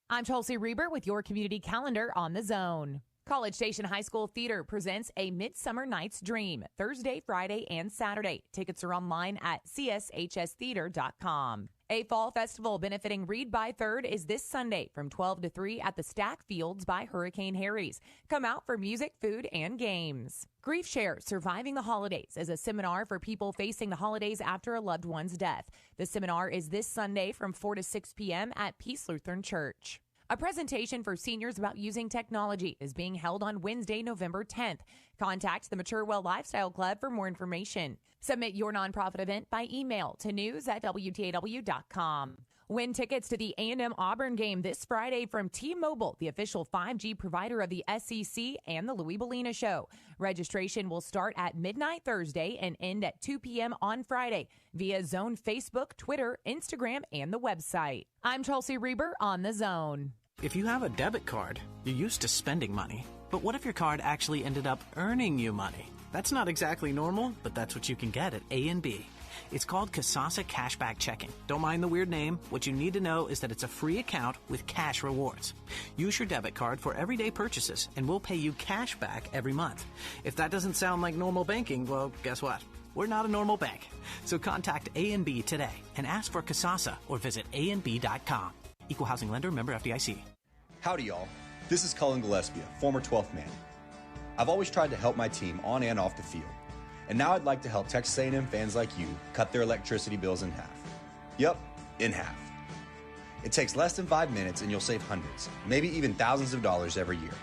I'm Chelsea Reber with your community calendar on The Zone. College Station High School Theater presents A Midsummer Night's Dream, Thursday, Friday, and Saturday. Tickets are online at cshstheater.com. A fall festival benefiting Read by Third is this Sunday from 12 to 3 at the Stack Fields by Hurricane Harry's. Come out for music, food, and games. Grief Share, Surviving the Holidays is a seminar for people facing the holidays after a loved one's death. The seminar is this Sunday from 4 to 6 p.m. at Peace Lutheran Church. A presentation for seniors about using technology is being held on Wednesday, November 10th. Contact the Mature Well Lifestyle Club for more information. Submit your nonprofit event by email to news@wtaw.com. Win tickets to the A&M Auburn game this Friday from T-Mobile, the official 5G provider of the SEC and the Louis Bellina Show. Registration will start at midnight Thursday and end at 2 p.m. on Friday via Zone Facebook, Twitter, Instagram, and the website. I'm Chelsea Reber on The Zone. If you have a debit card, you're used to spending money. But what if your card actually ended up earning you money? That's not exactly normal, but that's what you can get at A&B. It's called Kasasa Cashback Checking. Don't mind the weird name. What you need to know is that it's a free account with cash rewards. Use your debit card for everyday purchases, and we'll pay you cash back every month. If that doesn't sound like normal banking, well, guess what? We're not a normal bank. So contact A&B today and ask for Kasasa or visit ANB.com. Equal housing lender, member FDIC. Howdy, y'all. This is Cullen Gillespie, former 12th man. I've always tried to help my team on and off the field. And now I'd like to help Texas A&M fans like you cut their electricity bills in half. Yep, in half. It takes less than 5 minutes and you'll save hundreds, maybe even thousands of dollars every year.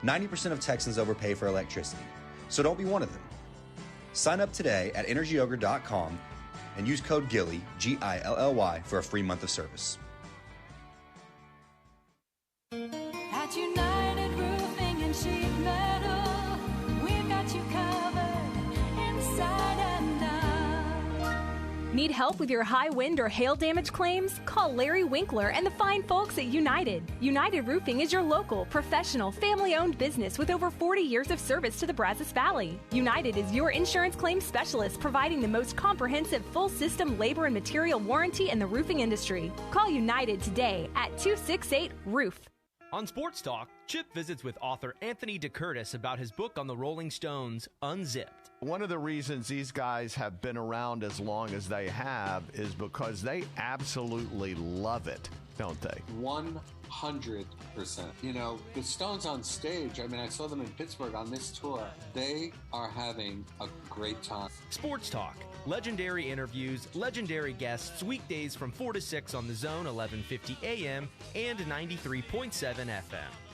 90% of Texans overpay for electricity, so don't be one of them. Sign up today at energyogre.com and use code GILLY, GILLY, for a free month of service. At United Roofing and Sheet Metal, we've got you covered inside and out. Need help with your high wind or hail damage claims? Call Larry Winkler and the fine folks at United. United Roofing is your local, professional, family-owned business with over 40 years of service to the Brazos Valley. United is your insurance claims specialist, providing the most comprehensive full-system labor and material warranty in the roofing industry. Call United today at 268-ROOF. On Sports Talk, Chip visits with author Anthony DeCurtis about his book on the Rolling Stones, Unzipped. One of the reasons these guys have been around as long as they have is because they absolutely love it, don't they? 100%. You know, the Stones on stage, I mean, I saw them in Pittsburgh on this tour. They are having a great time. Sports Talk, legendary interviews, legendary guests, weekdays from 4 to 6 on The Zone, 1150 AM and 93.7 FM.